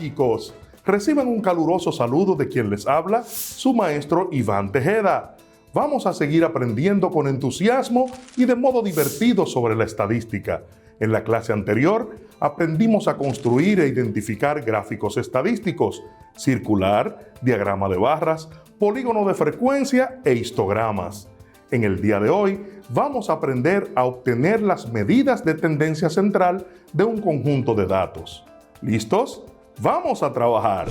chicos? Reciban un caluroso saludo de quien les habla, su maestro Iván Tejeda. Vamos a seguir aprendiendo con entusiasmo y de modo divertido sobre la estadística. En la clase anterior aprendimos a construir e identificar gráficos estadísticos, circular, diagrama de barras, polígono de frecuencia e histogramas. En el día de hoy vamos a aprender a obtener las medidas de tendencia central de un conjunto de datos. ¿Listos? ¡Vamos a trabajar!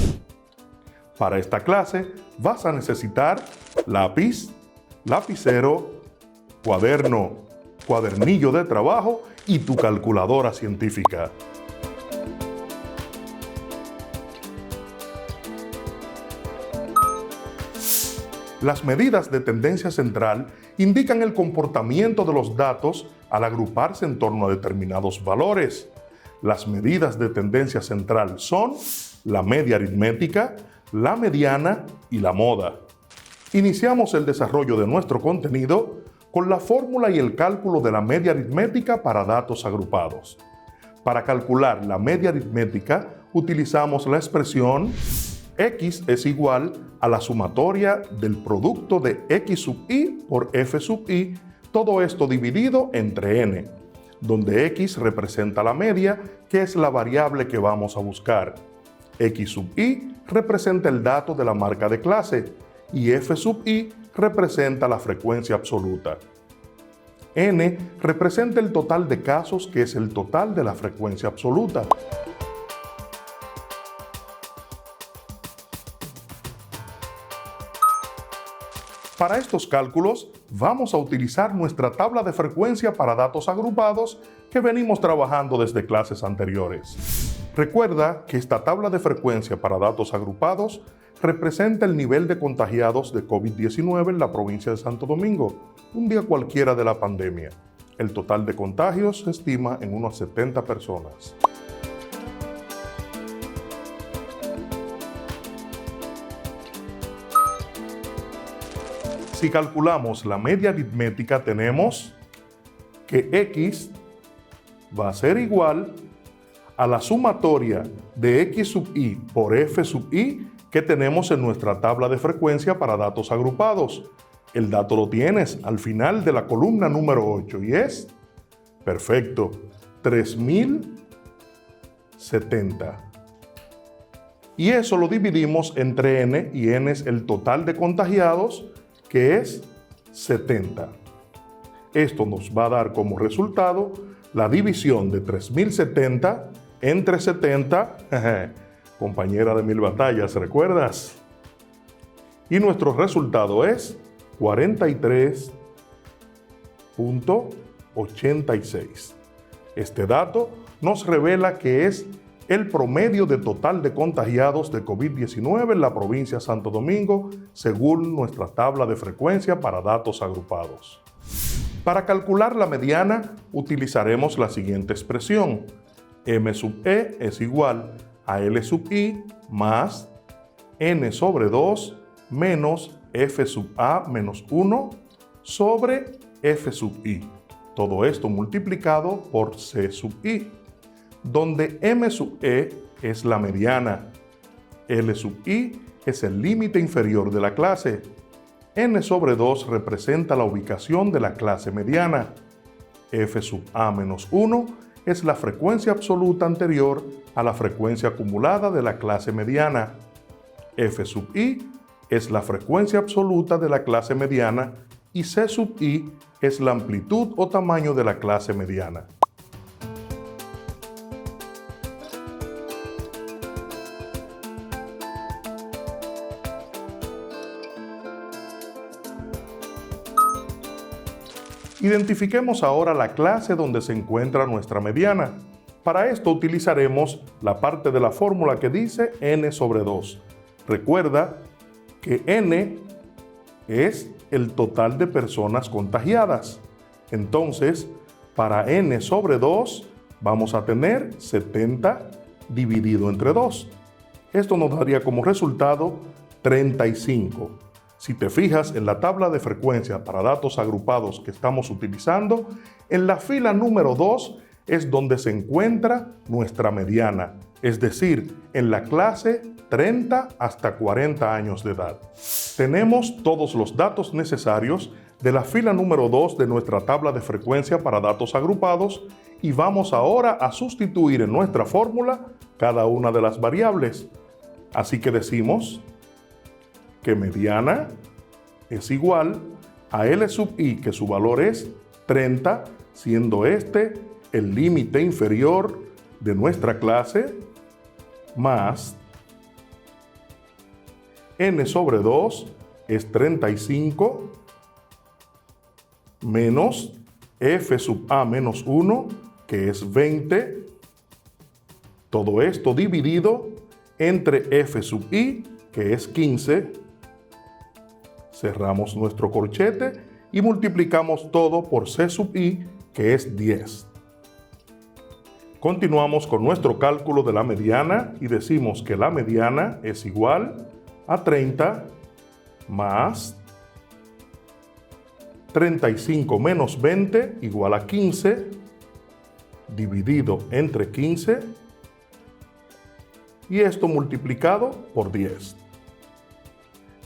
Para esta clase vas a necesitar lápiz, lapicero, cuaderno, cuadernillo de trabajo y tu calculadora científica. Las medidas de tendencia central indican el comportamiento de los datos al agruparse en torno a determinados valores. Las medidas de tendencia central son la media aritmética, la mediana y la moda. Iniciamos el desarrollo de nuestro contenido con la fórmula y el cálculo de la media aritmética para datos agrupados. Para calcular la media aritmética utilizamos la expresión X es igual a la sumatoria del producto de X sub i por F sub i, todo esto dividido entre n, donde X representa la media, que es la variable que vamos a buscar. X sub i representa el dato de la marca de clase y F sub i representa la frecuencia absoluta. N representa el total de casos, que es el total de la frecuencia absoluta. Para estos cálculos vamos a utilizar nuestra tabla de frecuencia para datos agrupados que venimos trabajando desde clases anteriores. Recuerda que esta tabla de frecuencia para datos agrupados representa el nivel de contagiados de COVID-19 en la provincia de Santo Domingo, un día cualquiera de la pandemia. El total de contagios se estima en unas 70 personas. Si calculamos la media aritmética, tenemos que X va a ser igual a la sumatoria de X sub i por F sub i que tenemos en nuestra tabla de frecuencia para datos agrupados. El dato lo tienes al final de la columna número 8 y es, perfecto, 3070. Y eso lo dividimos entre n, y n es el total de contagiados, que es 70. Esto nos va a dar como resultado la división de 3070 entre 70, compañera de mil batallas, ¿recuerdas? Y nuestro resultado es 43.86. Este dato nos revela que es el promedio de total de contagiados de COVID-19 en la provincia de Santo Domingo, según nuestra tabla de frecuencia para datos agrupados. Para calcular la mediana, utilizaremos la siguiente expresión. M sub e es igual a L sub i más n sobre 2 menos F sub a menos 1 sobre F sub i. Todo esto multiplicado por C sub i, donde M sub e es la mediana, L sub i es el límite inferior de la clase, n sobre 2 representa la ubicación de la clase mediana, F sub a menos 1 es la frecuencia absoluta anterior a la frecuencia acumulada de la clase mediana, F sub i es la frecuencia absoluta de la clase mediana y C sub i es la amplitud o tamaño de la clase mediana. Identifiquemos ahora la clase donde se encuentra nuestra mediana. Para esto utilizaremos la parte de la fórmula que dice n sobre 2. Recuerda que n es el total de personas contagiadas. Entonces, para n sobre 2 vamos a tener 70 dividido entre 2. Esto nos daría como resultado 35. Si te fijas en la tabla de frecuencia para datos agrupados que estamos utilizando, en la fila número 2 es donde se encuentra nuestra mediana, es decir, en la clase 30 hasta 40 años de edad. Tenemos todos los datos necesarios de la fila número 2 de nuestra tabla de frecuencia para datos agrupados y vamos ahora a sustituir en nuestra fórmula cada una de las variables. Así que decimos que mediana es igual a L sub i, que su valor es 30, siendo este el límite inferior de nuestra clase, más n sobre 2 es 35, menos f sub a menos 1, que es 20, todo esto dividido entre f sub i, que es 15, cerramos nuestro corchete y multiplicamos todo por c sub i, que es 10. Continuamos con nuestro cálculo de la mediana y decimos que la mediana es igual a 30 más 35 menos 20 igual a 15, dividido entre 15, y esto multiplicado por 10.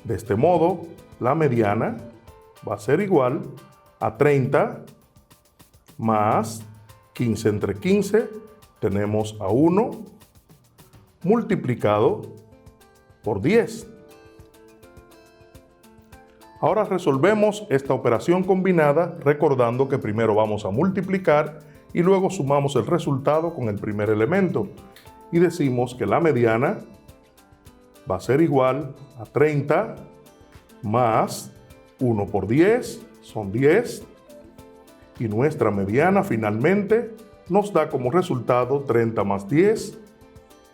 De este modo, la mediana va a ser igual a 30 más 15 entre 15, tenemos a 1, multiplicado por 10. Ahora resolvemos esta operación combinada recordando que primero vamos a multiplicar y luego sumamos el resultado con el primer elemento. Y decimos que la mediana va a ser igual a 30 más 1 por 10, son 10. Y nuestra mediana finalmente nos da como resultado 30 más 10,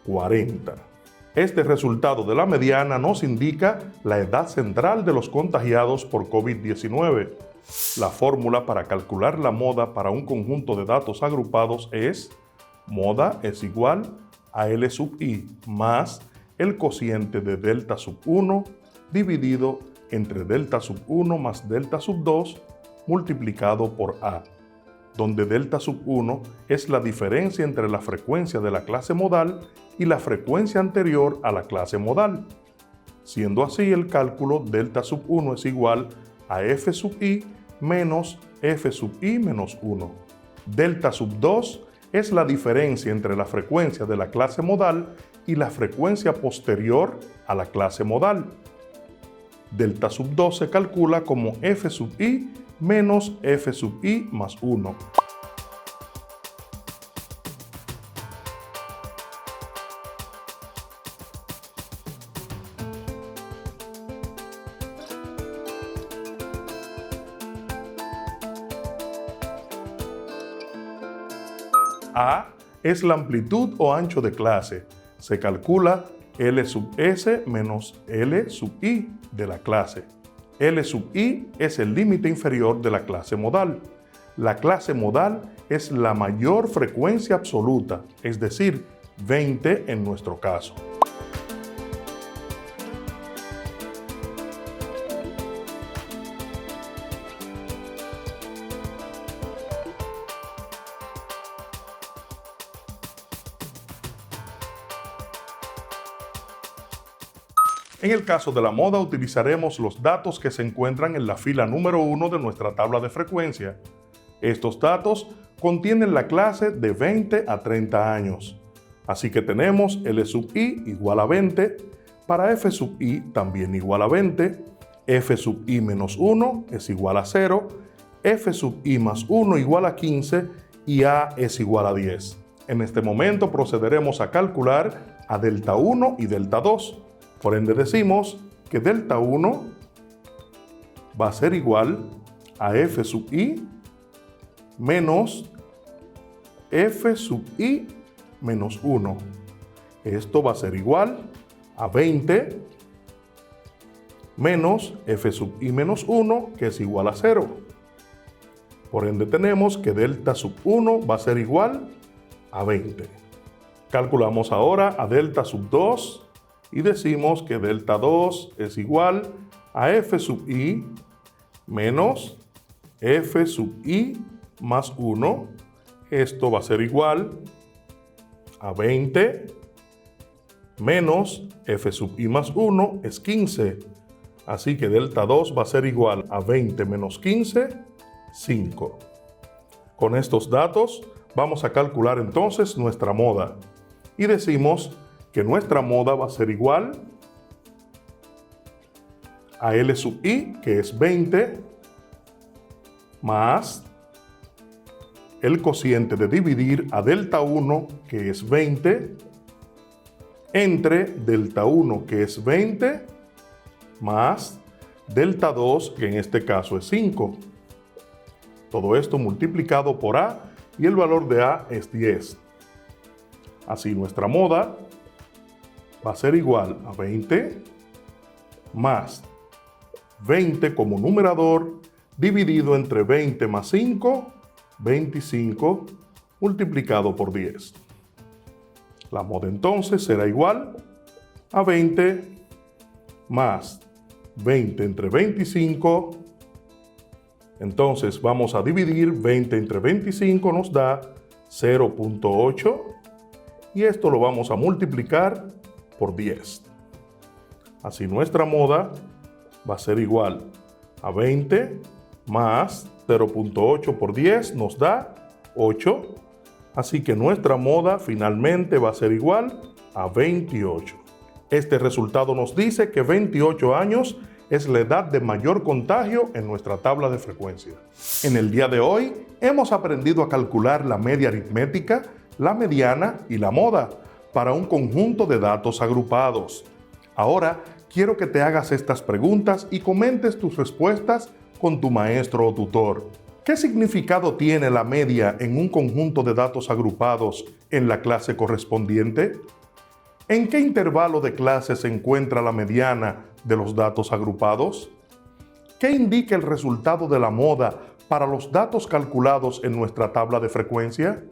40. Este resultado de la mediana nos indica la edad central de los contagiados por COVID-19. La fórmula para calcular la moda para un conjunto de datos agrupados es moda es igual a L sub i más el cociente de delta sub 1 dividido entre delta sub 1 más delta sub 2 multiplicado por A, donde delta sub 1 es la diferencia entre la frecuencia de la clase modal y la frecuencia anterior a la clase modal. Siendo así, el cálculo delta sub 1 es igual a f sub i menos f sub i menos 1. Delta sub 2 es la diferencia entre la frecuencia de la clase modal y la frecuencia posterior a la clase modal. Delta sub 2 se calcula como f sub i menos f sub i más 1. A es la amplitud o ancho de clase. Se calcula L sub s menos L sub i de la clase. L sub i es el límite inferior de la clase modal. La clase modal es la mayor frecuencia absoluta, es decir, 20 en nuestro caso. En el caso de la moda utilizaremos los datos que se encuentran en la fila número 1 de nuestra tabla de frecuencia. Estos datos contienen la clase de 20 a 30 años. Así que tenemos L sub i igual a 20, para f sub i también igual a 20, f sub i menos 1 es igual a 0, f sub i más 1 igual a 15 y a es igual a 10. En este momento procederemos a calcular a delta 1 y delta 2. Por ende decimos que delta 1 va a ser igual a f sub i menos f sub i menos 1. Esto va a ser igual a 20 menos f sub i menos 1, que es igual a 0. Por ende tenemos que delta sub 1 va a ser igual a 20. Calculamos ahora a delta sub 2 y decimos que delta 2 es igual a f sub i menos f sub i más 1. esto va a ser igual a 20 menos f sub i más 1 es 15. Así que delta 2 va a ser igual a 20 menos 15, 5. Con estos datos vamos a calcular entonces nuestra moda. Y decimos que nuestra moda va a ser igual a L sub i, que es 20, más el cociente de dividir a delta 1, que es 20, entre delta 1, que es 20, más delta 2, que en este caso es 5. Todo esto multiplicado por A, y el valor de A es 10. Así nuestra moda va a ser igual a 20 más 20 como numerador, dividido entre 20 más 5, 25, multiplicado por 10. La moda entonces será igual a 20 más 20 entre 25. Entonces vamos a dividir 20 entre 25, nos da 0.8. Y esto lo vamos a multiplicar por 10. Así nuestra moda va a ser igual a 20 más 0.8 por 10 nos da 8. Así que nuestra moda finalmente va a ser igual a 28. Este resultado nos dice que 28 años es la edad de mayor contagio en nuestra tabla de frecuencia. En el día de hoy hemos aprendido a calcular la media aritmética, la mediana y la moda para un conjunto de datos agrupados. Ahora quiero que te hagas estas preguntas y comentes tus respuestas con tu maestro o tutor. ¿Qué significado tiene la media en un conjunto de datos agrupados en la clase correspondiente? ¿En qué intervalo de clase se encuentra la mediana de los datos agrupados? ¿Qué indica el resultado de la moda para los datos calculados en nuestra tabla de frecuencia?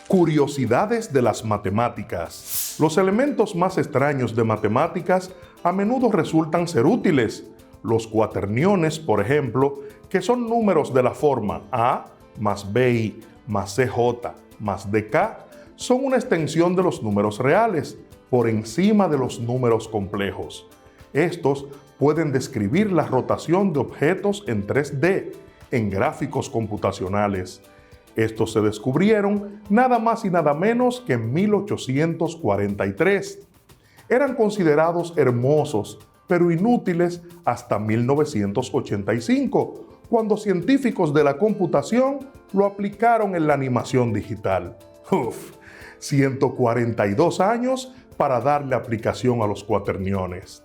Curiosidades de las matemáticas. Los elementos más extraños de matemáticas a menudo resultan ser útiles. Los cuaterniones, por ejemplo, que son números de la forma A más BI más CJ más DK, son una extensión de los números reales, por encima de los números complejos. Estos pueden describir la rotación de objetos en 3D, en gráficos computacionales. Estos se descubrieron nada más y nada menos que en 1843. Eran considerados hermosos, pero inútiles hasta 1985, cuando científicos de la computación lo aplicaron en la animación digital. 142 años para darle aplicación a los cuaterniones.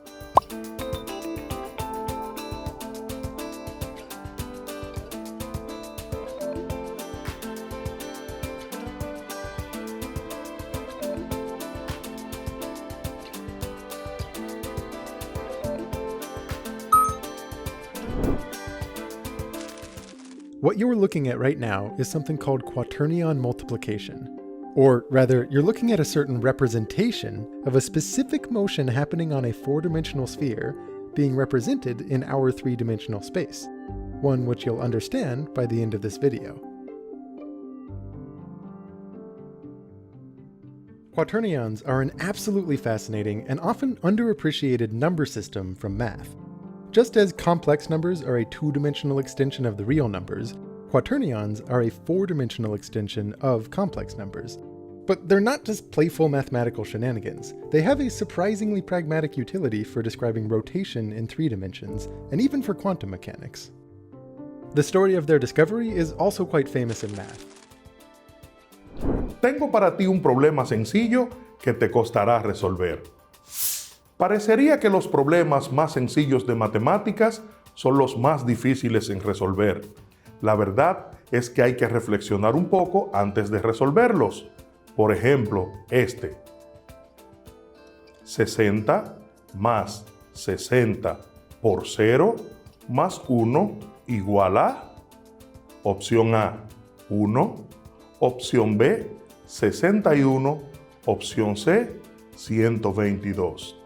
What you're looking at right now is something called quaternion multiplication. Or rather, you're looking at a certain representation of a specific motion happening on a four-dimensional sphere being represented in our three-dimensional space, one which you'll understand by the end of this video. Quaternions are an absolutely fascinating and often underappreciated number system from math. Just as complex numbers are a two-dimensional extension of the real numbers, quaternions are a four-dimensional extension of complex numbers. But they're not just playful mathematical shenanigans. They have a surprisingly pragmatic utility for describing rotation in 3 dimensions, and even for quantum mechanics. The story of their discovery is also quite famous in math. Tengo para ti un problema sencillo que te costará resolver. Parecería que los problemas más sencillos de matemáticas son los más difíciles en resolver. La verdad es que hay que reflexionar un poco antes de resolverlos. Por ejemplo, este. 60 más 60 por 0 más 1 igual a... Opción A, 1. Opción B, 61. Opción C, 122.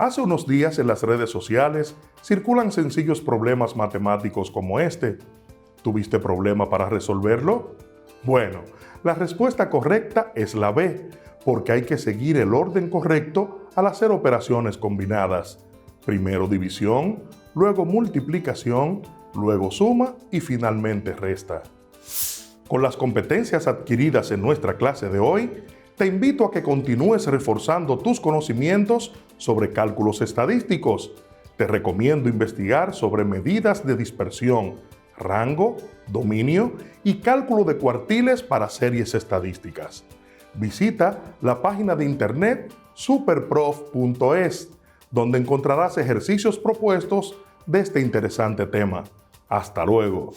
Hace unos días en las redes sociales circulan sencillos problemas matemáticos como este. ¿Tuviste problema para resolverlo? Bueno, la respuesta correcta es la B, porque hay que seguir el orden correcto al hacer operaciones combinadas. Primero división, luego multiplicación, luego suma y finalmente resta. Con las competencias adquiridas en nuestra clase de hoy, te invito a que continúes reforzando tus conocimientos sobre cálculos estadísticos. Te recomiendo investigar sobre medidas de dispersión, rango, dominio y cálculo de cuartiles para series estadísticas. Visita la página de internet superprof.es, donde encontrarás ejercicios propuestos de este interesante tema. Hasta luego.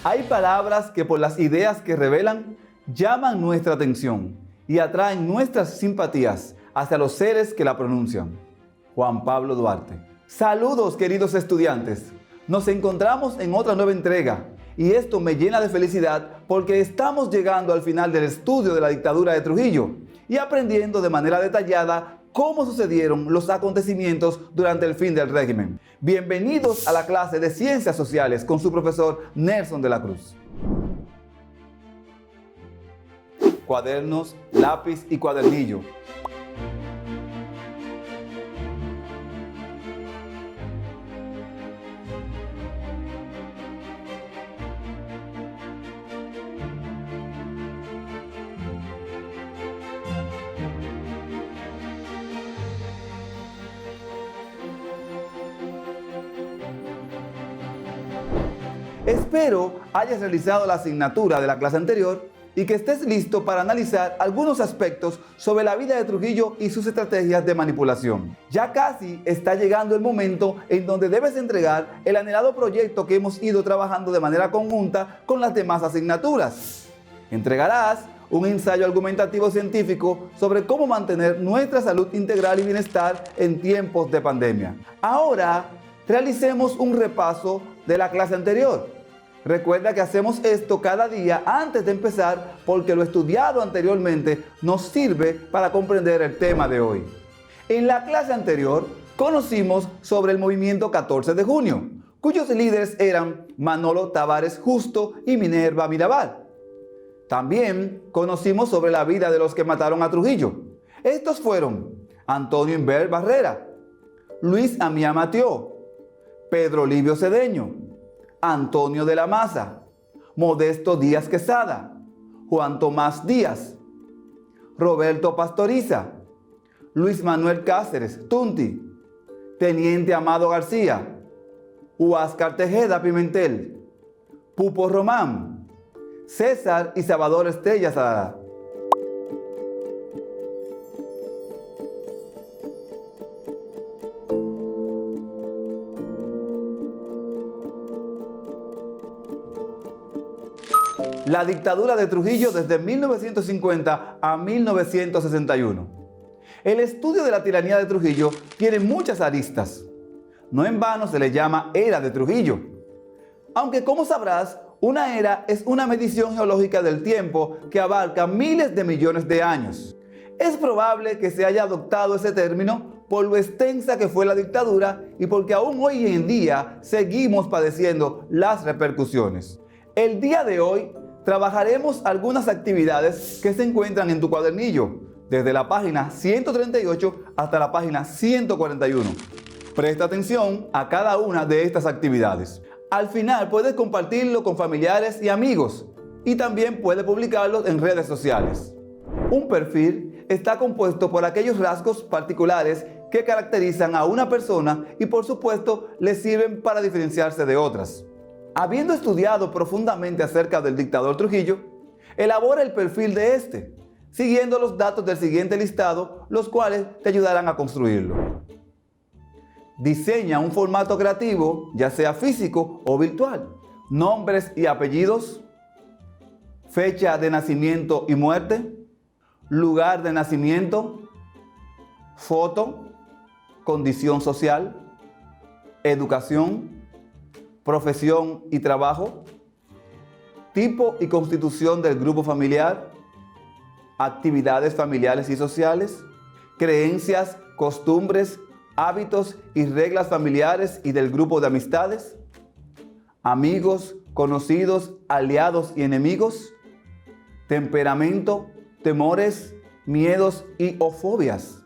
Hay palabras que por las ideas que revelan llaman nuestra atención y atraen nuestras simpatías hacia los seres que la pronuncian. Juan Pablo Duarte. Saludos, queridos estudiantes. Nos encontramos en otra nueva entrega y esto me llena de felicidad porque estamos llegando al final del estudio de la dictadura de Trujillo y aprendiendo de manera detallada cómo sucedieron los acontecimientos durante el fin del régimen. Bienvenidos a la clase de Ciencias Sociales con su profesor Nelson de la Cruz. Cuadernos, lápiz y cuadernillo. Espero hayas realizado la asignatura de la clase anterior y que estés listo para analizar algunos aspectos sobre la vida de Trujillo y sus estrategias de manipulación. Ya casi está llegando el momento en donde debes entregar el anhelado proyecto que hemos ido trabajando de manera conjunta con las demás asignaturas. Entregarás un ensayo argumentativo científico sobre cómo mantener nuestra salud integral y bienestar en tiempos de pandemia. Ahora, realicemos un repaso de la clase anterior. Recuerda que hacemos esto cada día antes de empezar porque lo estudiado anteriormente nos sirve para comprender el tema de hoy. En la clase anterior conocimos sobre el movimiento 14 de junio, cuyos líderes eran Manolo Tavares Justo y Minerva Mirabal. También conocimos sobre la vida de los que mataron a Trujillo. Estos fueron Antonio Inver Barrera, Luis Amiá Matió, Pedro Livio Cedeño, Antonio de la Maza, Modesto Díaz Quesada, Juan Tomás Díaz, Roberto Pastoriza, Luis Manuel Cáceres Tunti, Teniente Amado García, Huáscar Tejeda Pimentel, Pupo Román, César y Salvador Estrella Sadala. La dictadura de Trujillo desde 1950 a 1961. El estudio de la tiranía de Trujillo tiene muchas aristas. No en vano se le llama era de Trujillo. Aunque, como sabrás, una era es una medición geológica del tiempo que abarca miles de millones de años. Es probable que se haya adoptado ese término por lo extensa que fue la dictadura y porque aún hoy en día seguimos padeciendo las repercusiones. El día de hoy trabajaremos algunas actividades que se encuentran en tu cuadernillo, desde la página 138 hasta la página 141. Presta atención a cada una de estas actividades. Al final puedes compartirlo con familiares y amigos y también puedes publicarlo en redes sociales. Un perfil está compuesto por aquellos rasgos particulares que caracterizan a una persona y por supuesto le sirven para diferenciarse de otras. Habiendo estudiado profundamente acerca del dictador Trujillo, elabora el perfil de este, siguiendo los datos del siguiente listado, los cuales te ayudarán a construirlo. Diseña un formato creativo, ya sea físico o virtual. Nombres y apellidos, fecha de nacimiento y muerte, lugar de nacimiento, foto, condición social, educación, profesión y trabajo, tipo y constitución del grupo familiar, actividades familiares y sociales, creencias, costumbres, hábitos y reglas familiares y del grupo de amistades, amigos, conocidos, aliados y enemigos, temperamento, temores, miedos y o fobias,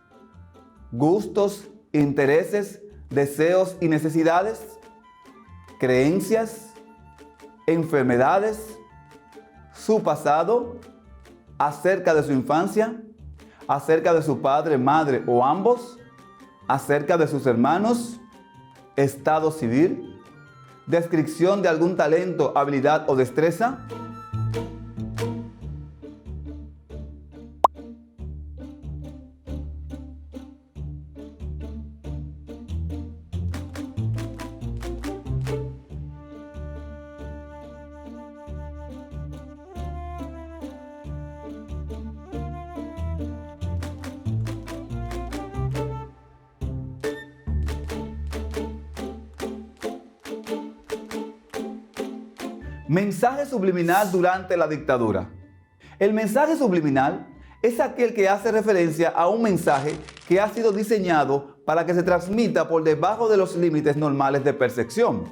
gustos, intereses, deseos y necesidades, creencias, enfermedades, su pasado, acerca de su infancia, acerca de su padre, madre o ambos, acerca de sus hermanos, estado civil, descripción de algún talento, habilidad o destreza. Mensaje subliminal durante la dictadura. El mensaje subliminal es aquel que hace referencia a un mensaje que ha sido diseñado para que se transmita por debajo de los límites normales de percepción.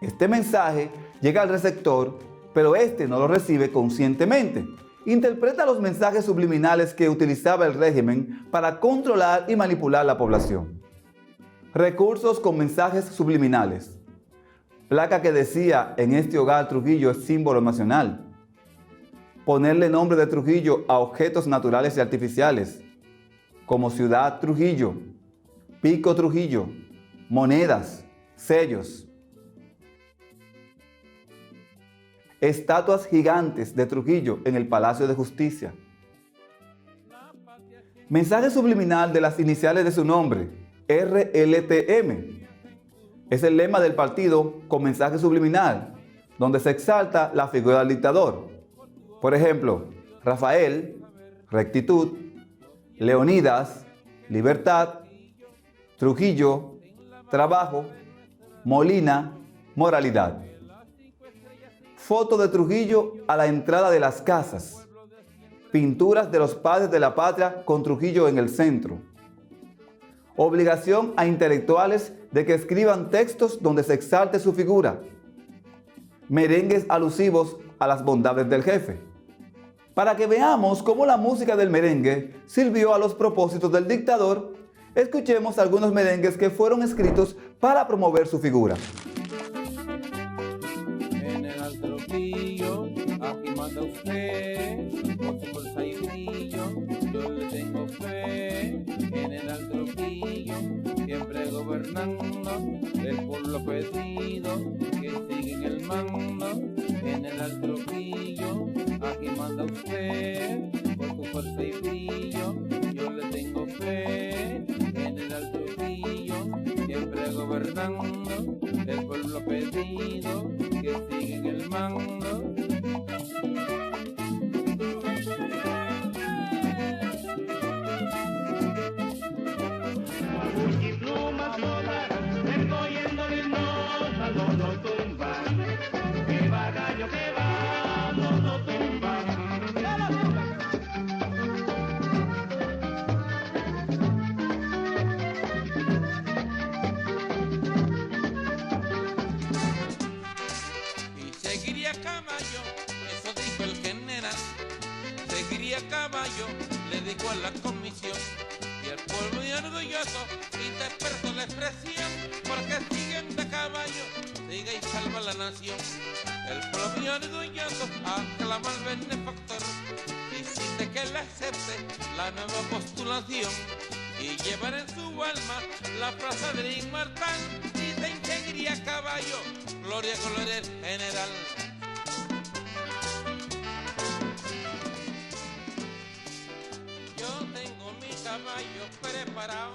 Este mensaje llega al receptor, pero este no lo recibe conscientemente. Interpreta los mensajes subliminales que utilizaba el régimen para controlar y manipular la población. Recursos con mensajes subliminales. Placa que decía: en este hogar Trujillo es símbolo nacional. Ponerle nombre de Trujillo a objetos naturales y artificiales, como Ciudad Trujillo, Pico Trujillo, monedas, sellos. Estatuas gigantes de Trujillo en el Palacio de Justicia. Mensaje subliminal de las iniciales de su nombre, RLTM. Es el lema del partido con mensaje subliminal, donde se exalta la figura del dictador. Por ejemplo, Rafael, rectitud; Leonidas, libertad; Trujillo, trabajo; Molina, moralidad. Foto de Trujillo a la entrada de las casas. Pinturas de los padres de la patria con Trujillo en el centro. Obligación a intelectuales de que escriban textos donde se exalte su figura. Merengues alusivos a las bondades del jefe. Para que veamos cómo la música del merengue sirvió a los propósitos del dictador, escuchemos algunos merengues que fueron escritos para promover su figura. General Trujillo, aquí manda usted, con su fuerza y brillo, yo le tengo fe. General Trujillo, siempre gobernando, el pueblo pedido, que sigue en el mando. General Trujillo, aquí manda usted, con su fuerza y brillo, yo le tengo fe. General Trujillo, siempre gobernando, el pueblo pedido, que sigue en el mando. Seguiría caballo, eso dijo el general. Seguiría caballo, le dijo a la comisión. Y el pueblo muy orgulloso interpretó la expresión, porque siguen de caballo, sigue y salva. salva la nación. El pueblo orgulloso aclama al benefactor y exige que le acepte la nueva postulación y llevar en su alma la frase del inmortal y de integridad caballo, gloria al general. Yo tengo mi caballo preparado,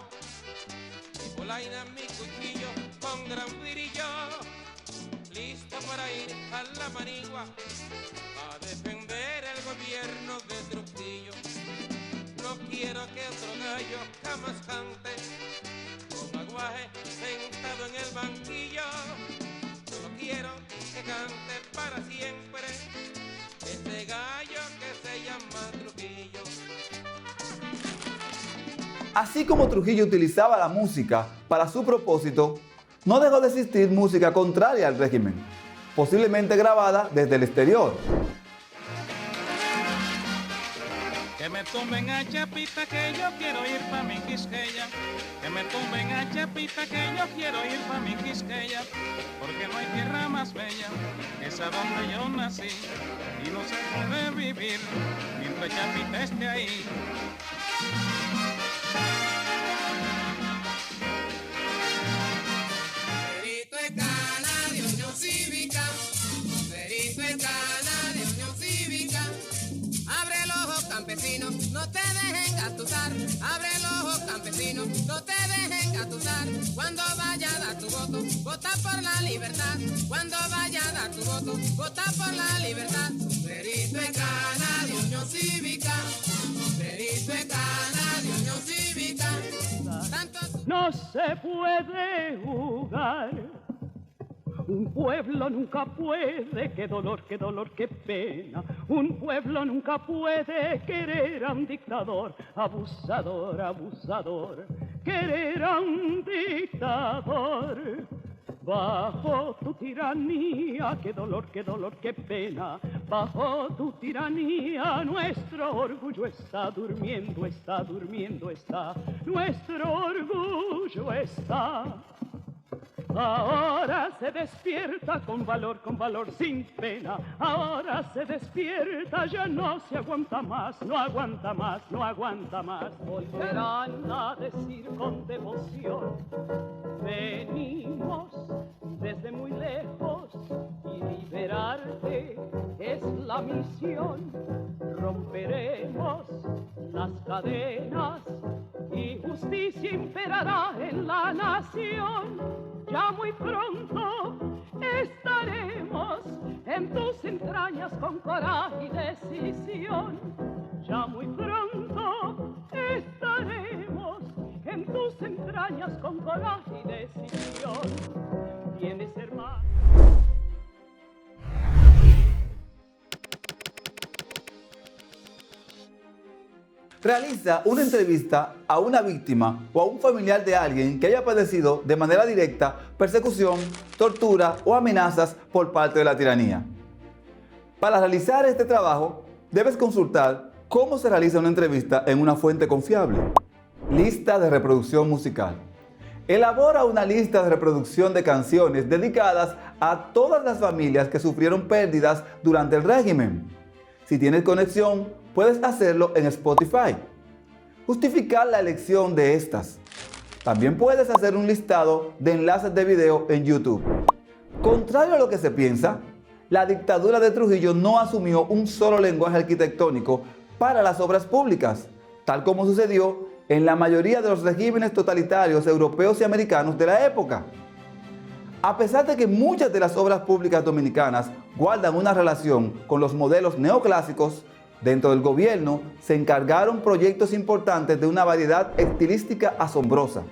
mi polaina, mi cuchillo con gran brillo, listo para ir a la manigua a defender el gobierno de Trujillo. No quiero que otro gallo jamás cante con aguaje sentado en el banquillo. No quiero que cante para siempre ese gallo que se llama Trujillo. Así como Trujillo utilizaba la música para su propósito, no dejó de existir música contraria al régimen, posiblemente grabada desde el exterior. Que me tumben a Chapita que yo quiero ir pa' mi Quisqueya. Que me tumben a Chapita que yo quiero ir pa' mi Quisqueya. Porque no hay tierra más bella que esa donde yo nací. Y no se puede vivir mientras Chapita esté ahí. Perito es cana de Unión Cívica. Perito es cana de Unión Cívica. Abre el ojo, campesino, no te dejen gatusar. Abre el ojo, campesino, no te dejen gatusar. Cuando vaya a dar tu voto, vota por la libertad. Cuando vaya a dar tu voto, vota por la libertad. Perito es cana de Unión Cívica. Perito es cana de Unión Cívica. No se puede jugar. Un pueblo nunca puede, qué dolor, qué pena. Un pueblo nunca puede querer a un dictador, abusador, abusador, querer a un dictador. Bajo tu tiranía, qué dolor, qué pena. Bajo tu tiranía, nuestro orgullo está durmiendo, está durmiendo, está. Nuestro orgullo está. Ahora se despierta con valor, sin pena. Ahora se despierta, ya no se aguanta más, no aguanta más, no aguanta más. Volverán a decir con devoción, venimos desde muy lejos y liberarte es la misión. Romperemos las cadenas y justicia imperará en la nación. Ya muy pronto estaremos en tus entrañas con coraje y decisión. Ya muy pronto estaremos en tus entrañas con coraje y decisión. Tienes, hermano. Realiza una entrevista a una víctima o a un familiar de alguien que haya padecido de manera directa persecución, tortura o amenazas por parte de la tiranía. Para realizar este trabajo, debes consultar cómo se realiza una entrevista en una fuente confiable. Lista de reproducción musical. Elabora una lista de reproducción de canciones dedicadas a todas las familias que sufrieron pérdidas durante el régimen. Si tienes conexión, puedes hacerlo en Spotify. Justificar la elección de estas. También puedes hacer un listado de enlaces de video en YouTube. Contrario a lo que se piensa, la dictadura de Trujillo no asumió un solo lenguaje arquitectónico para las obras públicas, tal como sucedió en la mayoría de los regímenes totalitarios europeos y americanos de la época. A pesar de que muchas de las obras públicas dominicanas guardan una relación con los modelos neoclásicos, dentro del gobierno se encargaron proyectos importantes de una variedad estilística asombrosa.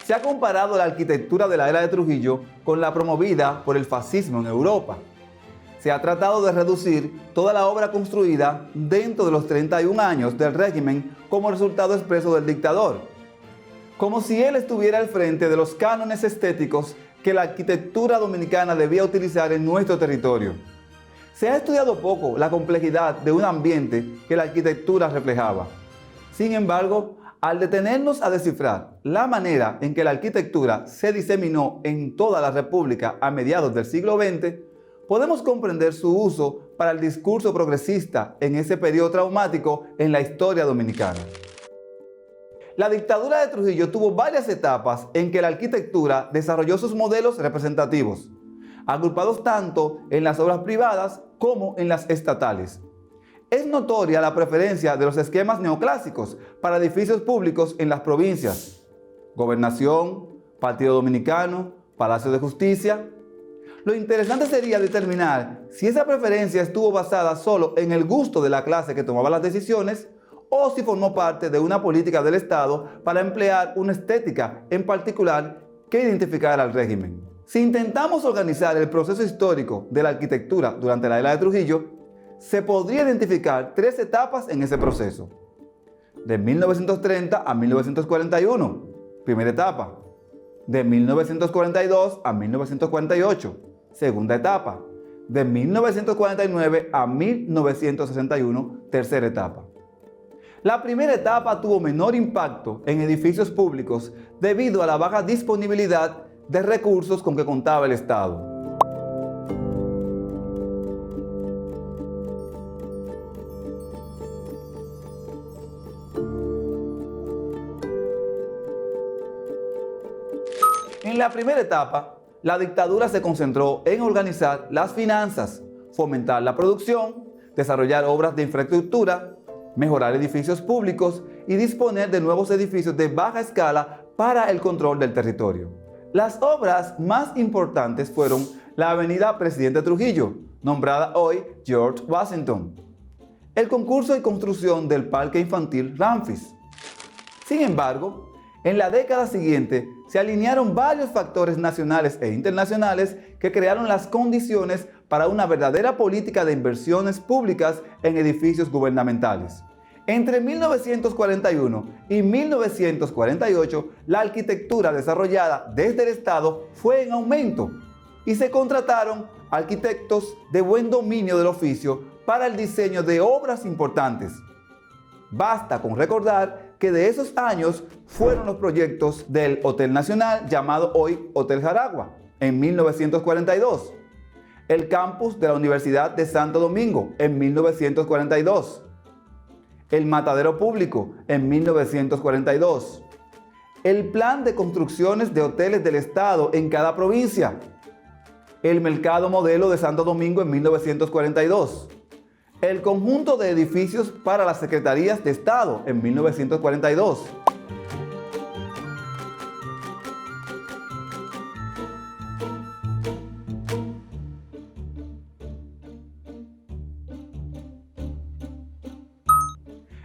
Se ha comparado la arquitectura de la era de Trujillo con la promovida por el fascismo en Europa. Se ha tratado de reducir toda la obra construida dentro de los 31 años del régimen como resultado expreso del dictador, como si él estuviera al frente de los cánones estéticos que la arquitectura dominicana debía utilizar en nuestro territorio. Se ha estudiado poco la complejidad de un ambiente que la arquitectura reflejaba. Sin embargo, Al detenernos a descifrar la manera en que la arquitectura se diseminó en toda la República a mediados del siglo XX, podemos comprender su uso para el discurso progresista en ese periodo traumático en la historia dominicana. La dictadura de Trujillo tuvo varias etapas en que la arquitectura desarrolló sus modelos representativos, agrupados tanto en las obras privadas como en las estatales. Es notoria la preferencia de los esquemas neoclásicos para edificios públicos en las provincias: Gobernación, Partido Dominicano, Palacio de Justicia. Lo interesante sería determinar si esa preferencia estuvo basada solo en el gusto de la clase que tomaba las decisiones o si formó parte de una política del Estado para emplear una estética en particular que identificara al régimen. Si intentamos organizar el proceso histórico de la arquitectura durante la era de Trujillo, se podría identificar 3 etapas en ese proceso. De 1930 a 1941, primera etapa. De 1942 a 1948, segunda etapa. De 1949 a 1961, tercera etapa. La primera etapa tuvo menor impacto en edificios públicos debido a la baja disponibilidad de recursos con que contaba el Estado. En la primera etapa, la dictadura se concentró en organizar las finanzas, fomentar la producción, desarrollar obras de infraestructura, mejorar edificios públicos y disponer de nuevos edificios de baja escala para el control del territorio. Las obras más importantes fueron la avenida Presidente Trujillo, nombrada hoy George Washington, el concurso y construcción del parque infantil Ramfis. Sin embargo, en la década siguiente se alinearon varios factores nacionales e internacionales que crearon las condiciones para una verdadera política de inversiones públicas en edificios gubernamentales. Entre 1941 y 1948, la arquitectura desarrollada desde el Estado fue en aumento y se contrataron arquitectos de buen dominio del oficio para el diseño de obras importantes. Basta con recordar que de esos años fueron los proyectos del Hotel Nacional, llamado hoy Hotel Jaragua, en 1942, el campus de la Universidad de Santo Domingo, en 1942, el Matadero Público, en 1942, el Plan de Construcciones de Hoteles del Estado en cada provincia, el Mercado Modelo de Santo Domingo en 1942, el conjunto de edificios para las Secretarías de Estado en 1942.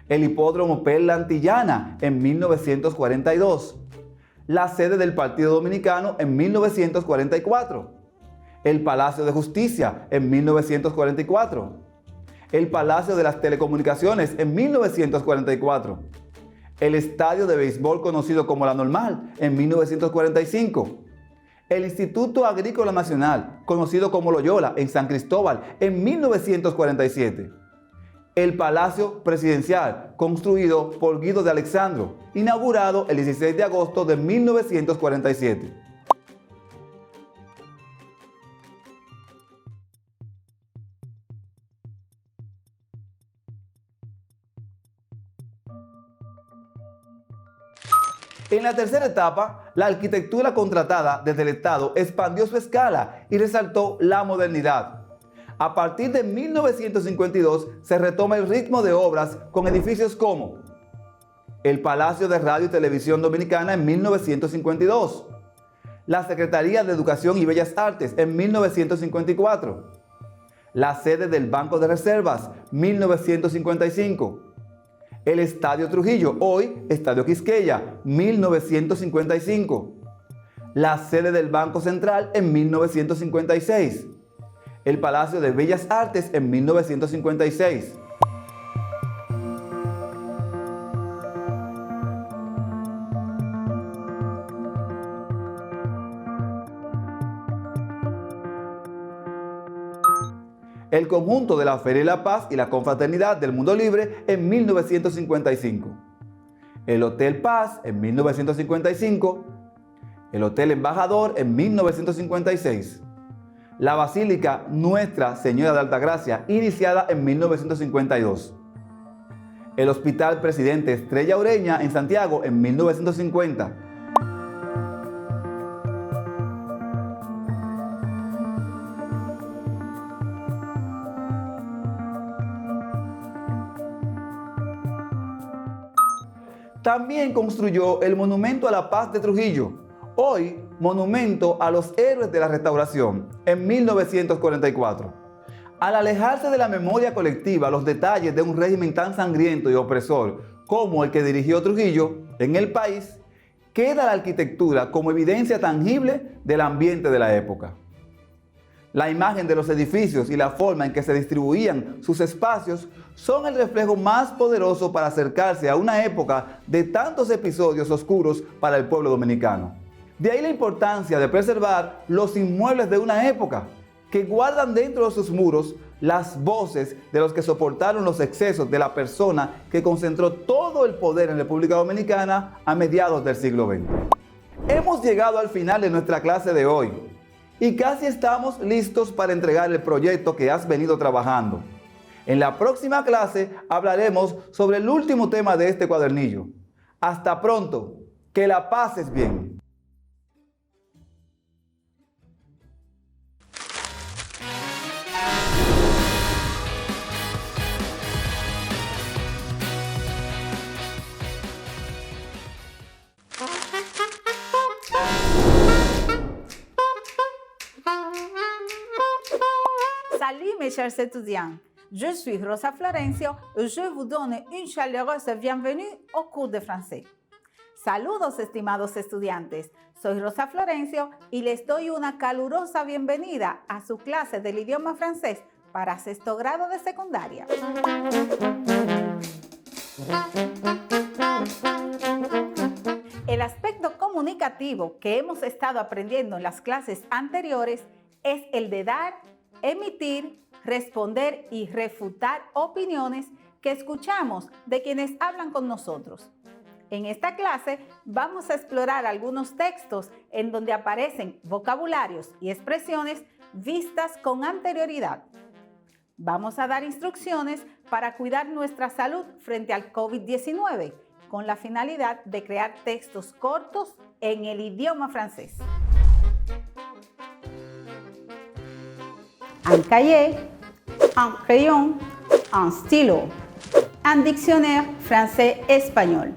El Hipódromo Perla Antillana en 1942. La sede del Partido Dominicano en 1944. El Palacio de Justicia en 1944. El Palacio de las Telecomunicaciones en 1944, el Estadio de Béisbol conocido como La Normal en 1945, el Instituto Agrícola Nacional conocido como Loyola en San Cristóbal en 1947, el Palacio Presidencial construido por Guido de Alessandro, inaugurado el 16 de agosto de 1947. En la tercera etapa, la arquitectura contratada desde el Estado expandió su escala y resaltó la modernidad. A partir de 1952 se retoma el ritmo de obras con edificios como el Palacio de Radio y Televisión Dominicana en 1952, la Secretaría de Educación y Bellas Artes en 1954, la sede del Banco de Reservas 1955, el Estadio Trujillo, hoy Estadio Quisqueya, 1955. La sede del Banco Central en 1956. El Palacio de Bellas Artes en 1956. El conjunto de la Feria de la Paz y la Confraternidad del Mundo Libre en 1955. el Hotel Paz en 1955, el Hotel Embajador en 1956, la Basílica Nuestra Señora de Altagracia, iniciada en 1952, el Hospital Presidente Estrella Ureña en Santiago en 1950, también construyó el Monumento a la Paz de Trujillo, hoy Monumento a los Héroes de la Restauración, en 1944. Al alejarse de la memoria colectiva los detalles de un régimen tan sangriento y opresor como el que dirigió Trujillo en el país, queda la arquitectura como evidencia tangible del ambiente de la época. La imagen de los edificios y la forma en que se distribuían sus espacios son el reflejo más poderoso para acercarse a una época de tantos episodios oscuros para el pueblo dominicano. De ahí la importancia de preservar los inmuebles de una época que guardan dentro de sus muros las voces de los que soportaron los excesos de la persona que concentró todo el poder en República Dominicana a mediados del siglo XX. Hemos llegado al final de nuestra clase de hoy y casi estamos listos para entregar el proyecto que has venido trabajando. En la próxima clase hablaremos sobre el último tema de este cuadernillo. Hasta pronto, que la pases bien. Salut mes chers étudiants, je suis Rosa Florencio et je vous donne une chaleureuse bienvenue au cours de français. Saludos estimados estudiantes, soy Rosa Florencio y les doy una calurosa bienvenida a su clase del idioma francés para sexto grado de secundaria. El aspecto comunicativo que hemos estado aprendiendo en las clases anteriores es el de dar, emitir, responder y refutar opiniones que escuchamos de quienes hablan con nosotros. En esta clase vamos a explorar algunos textos en donde aparecen vocabularios y expresiones vistas con anterioridad. Vamos a dar instrucciones para cuidar nuestra salud frente al COVID-19 con la finalidad de crear textos cortos en el idioma francés. Un cahier, un crayon, un stylo, un dictionnaire français-espagnol.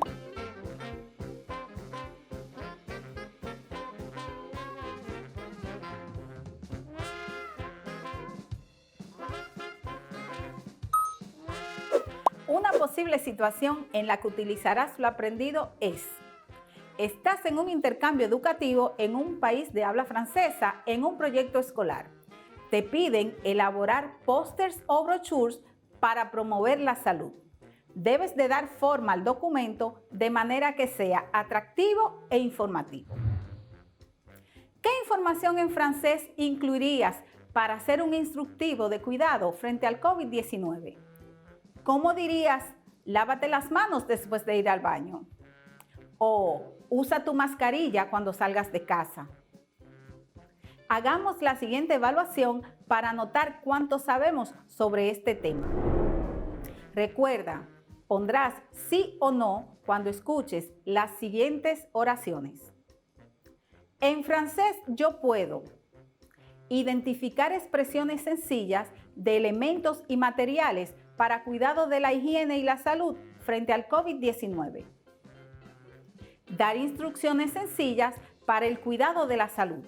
Una posible situación en la que utilizarás lo aprendido es: estás en un intercambio educativo en un país de habla francesa en un proyecto escolar. Te piden elaborar pósters o brochures para promover la salud. Debes de dar forma al documento de manera que sea atractivo e informativo. ¿Qué información en francés incluirías para hacer un instructivo de cuidado frente al COVID-19? ¿Cómo dirías, lávate las manos después de ir al baño? O usa tu mascarilla cuando salgas de casa. Hagamos la siguiente evaluación para notar cuánto sabemos sobre este tema. Recuerda, pondrás sí o no cuando escuches las siguientes oraciones. En francés yo puedo identificar expresiones sencillas de elementos y materiales para cuidado de la higiene y la salud frente al COVID-19. Dar instrucciones sencillas para el cuidado de la salud.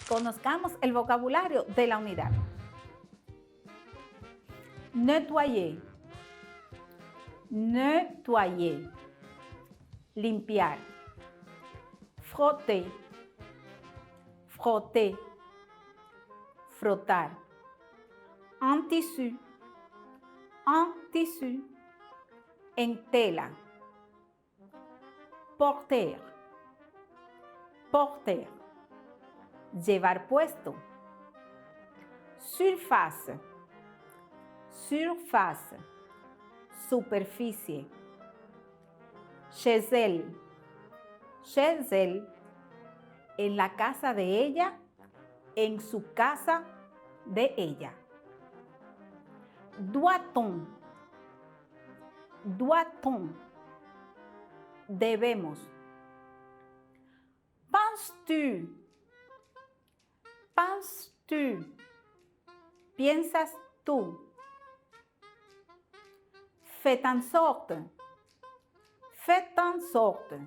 Conozcamos el vocabulario de la unidad. Nettoyer. Nettoyer. Limpiar. Frotter. Frotter. Frotar. Un tissu. Un tissu. en tela. Porter, porter, llevar puesto. Surface, surface, superficie. Chez elle, en la casa de ella, en su casa de ella. Doit-on, doit-on, debemos. Penses-tu, penses-tu, piensas tú. Faites en sorte, faites en sorte,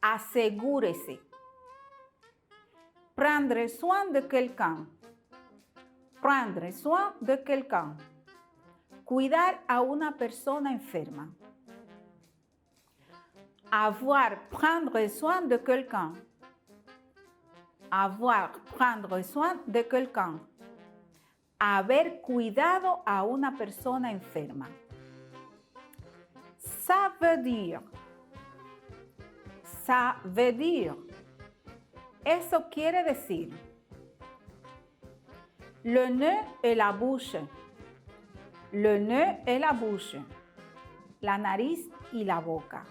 asegúrese. Prendre soin de quelqu'un, prendre soin de quelqu'un, cuidar a una persona enferma. Avoir, prendre soin de quelqu'un. Avoir, prendre soin de quelqu'un. Haber cuidado a una persona enferma. Ça veut dire. Ça veut dire. Eso quiere decir. Le nez et la bouche. Le nez et la bouche. La nariz y la boca.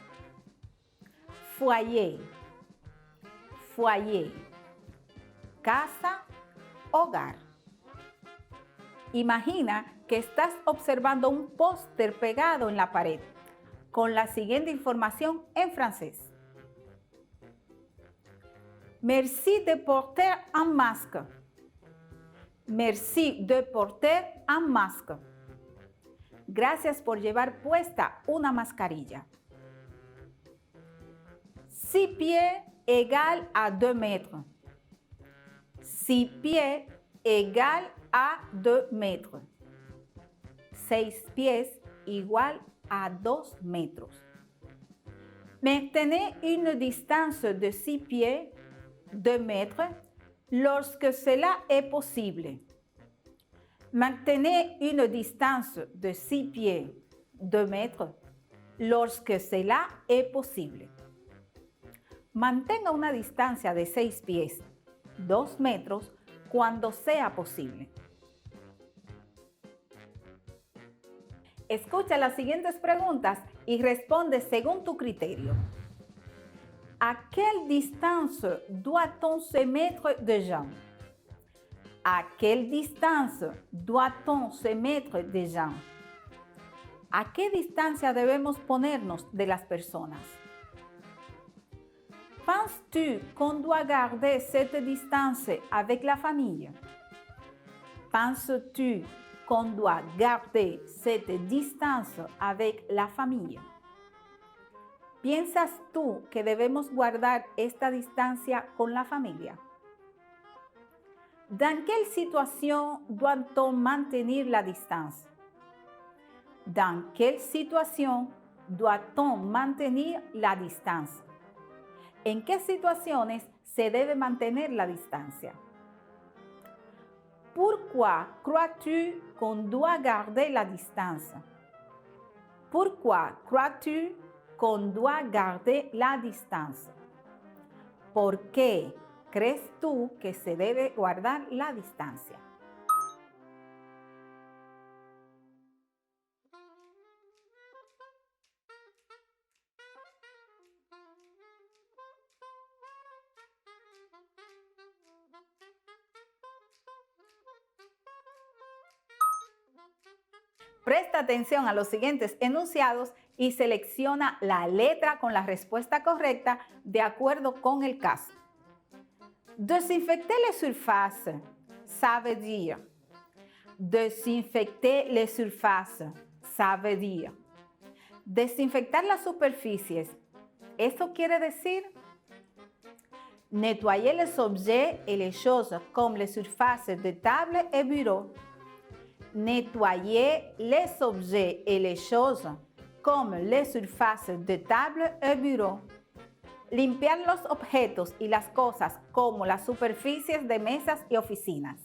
Foyer, foyer, casa, hogar. Imagina que estás observando un póster pegado en la pared con la siguiente información en francés. Merci de porter un masque. Merci de porter un masque. Gracias por llevar puesta una mascarilla. 6 pieds égale à 2 mètres. 6 pieds égale à 2 mètres. 6 pieds igual à 2 metros. Maintenez une distance de 6 pieds, 2 mètres, lorsque cela est possible. Maintenez une distance de 6 pieds, 2 mètres, lorsque cela est possible. Mantenga una distancia de 6 pies, 2 metros, cuando sea posible. Escucha las siguientes preguntas y responde según tu criterio. ¿A quelle distance doit-on se mettre de jambes? ¿A quelle distance doit-on se mettre de jambes? ¿A qué distancia debemos ponernos de las personas? Penses-tu qu'on doit garder cette distance avec la famille? Penses-tu qu'on doit garder cette distance avec la famille? ¿Piensas tú que debemos guardar esta distancia con la familia? ¿Dans quelle situation doit-on maintenir la distance? ¿Dans quelle situation doit-on maintenir la distance? ¿En qué situaciones se debe mantener la distancia? Pourquoi crois-tu qu'on doit garder la distance? Pourquoi crois-tu qu'on doit garder la distance? ¿Por qué crees tú que se debe guardar la distancia? Presta atención a los siguientes enunciados y selecciona la letra con la respuesta correcta de acuerdo con el caso. Desinfecter les surfaces, ça veut dire. Desinfecter les surfaces, ça veut dire. Desinfectar las superficies, ¿eso quiere decir? Nettoyer les objets et les choses comme les surfaces de table et bureau. Nettoyer les objets et les choses comme les surfaces de table et bureau. Limpiar los objetos y las cosas como las superficies de mesas y oficinas.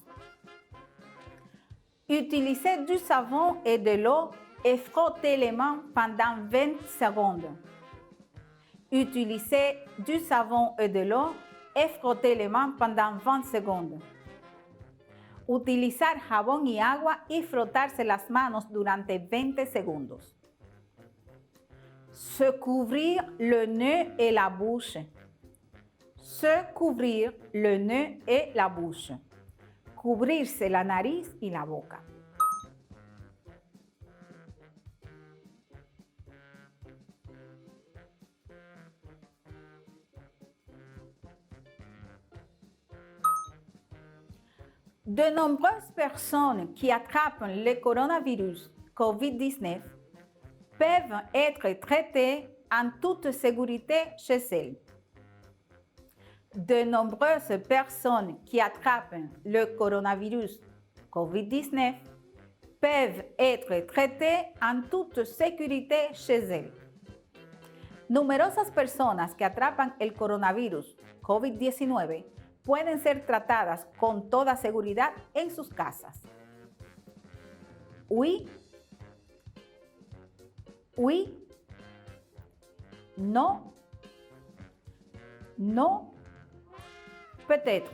Utiliser du savon et de l'eau et frotter les mains pendant 20 secondes. Utiliser du savon et de l'eau et frotter les mains pendant 20 secondes. Utilizar jabón y agua y frotarse las manos durante 20 segundos. Se couvrir le nez et la bouche. Se couvrir le nez et la bouche. Cubrirse la nariz y la boca. De nombreuses personnes qui attrapent le coronavirus COVID-19 peuvent être traitées en toute sécurité chez elles. De nombreuses personnes qui attrapent le coronavirus COVID-19 peuvent être traitées en toute sécurité chez elles. Numerosas personas que atrapan el coronavirus COVID-19 pueden ser tratadas con toda seguridad en sus casas. Oui. Oui. No. No. Peut-être.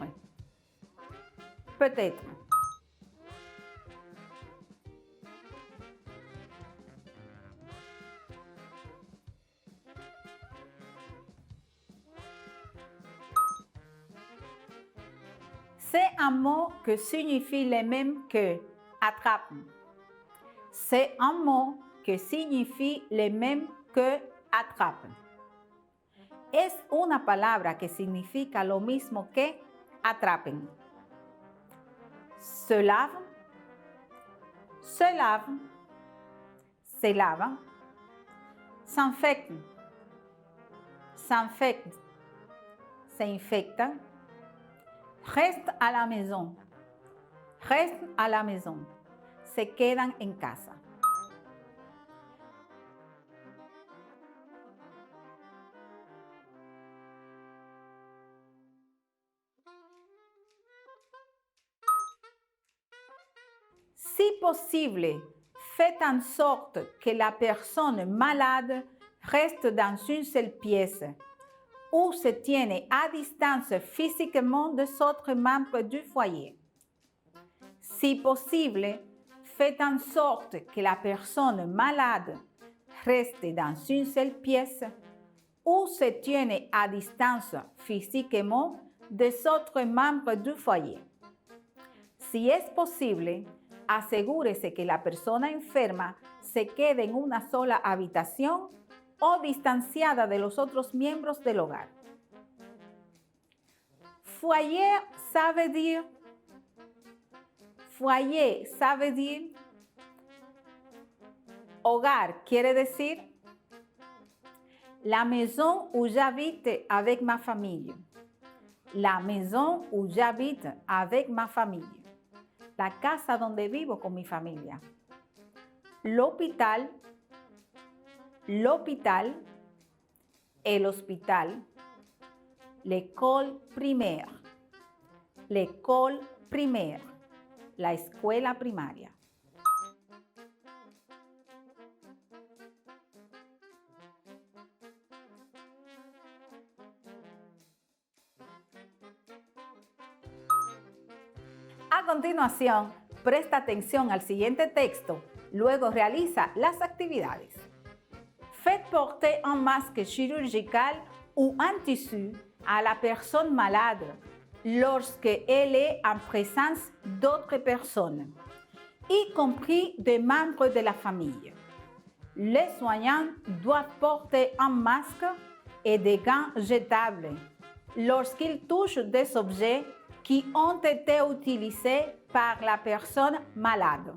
Peut-être. C'est un mot que signifie le même que attrape. C'est un mot que signifie le même que attrape. Es una palabra que significa lo mismo que atrapen. Se lave, se lave, se lava, s'infecte, s'infecte, se infecta, reste à la maison, reste à la maison, se quedan en casa. Si possible, faites en sorte que la personne malade reste dans une seule pièce ou se tienne à distance physiquement des autres membres du foyer. Si possible, faites en sorte que la personne malade reste dans une seule pièce ou se tienne à distance physiquement des autres membres du foyer. Si es posible, asegúrese que la persona enferma se quede en una sola habitación o distanciada de los otros miembros del hogar. Foyer sabe dire hogar, quiere decir la maison où j'habite avec ma famille. La maison où j'habite avec ma famille. La casa donde vivo con mi familia. L'hôpital, l'hôpital, el hospital, l'école primaire, la escuela primaria. A continuación, presta atención al siguiente texto, luego realiza las actividades. Faites porter un masque chirurgical ou un tissu à la personne malade lorsque elle est en présence d'autres personnes, y compris des membres de la famille. Les soignants doivent porter un masque et des gants jetables lorsqu'ils touchent des objets qui ont été utilisés par la persona malade.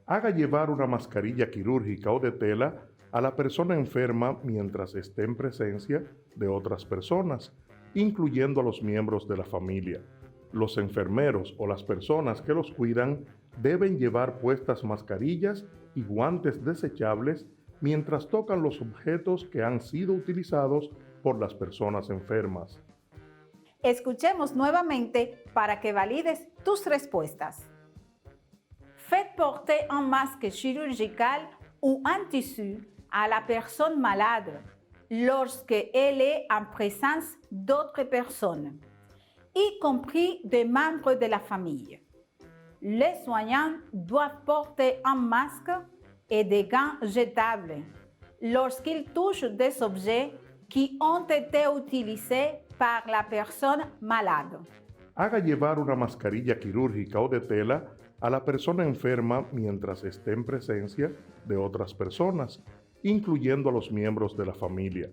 Haga llevar una mascarilla quirúrgica o de tela a la persona enferma mientras esté en presencia de otras personas, incluyendo a los miembros de la familia. Los enfermeros o las personas que los cuidan deben llevar puestas mascarillas y guantes desechables mientras tocan los objetos que han sido utilizados por las personas enfermas. Escuchemos nuevamente para que valides tus respuestas. Faites porter un masque chirurgical ou un tissu à la personne malade lorsqu'elle est en présence d'autres personnes, y compris des membres de la famille. Les soignants doivent porter un masque et des gants jetables lorsqu'ils touchent des objets qui ont été utilisés par la persona malade. Haga llevar una mascarilla quirúrgica o de tela a la persona enferma mientras esté en presencia de otras personas, incluyendo a los miembros de la familia.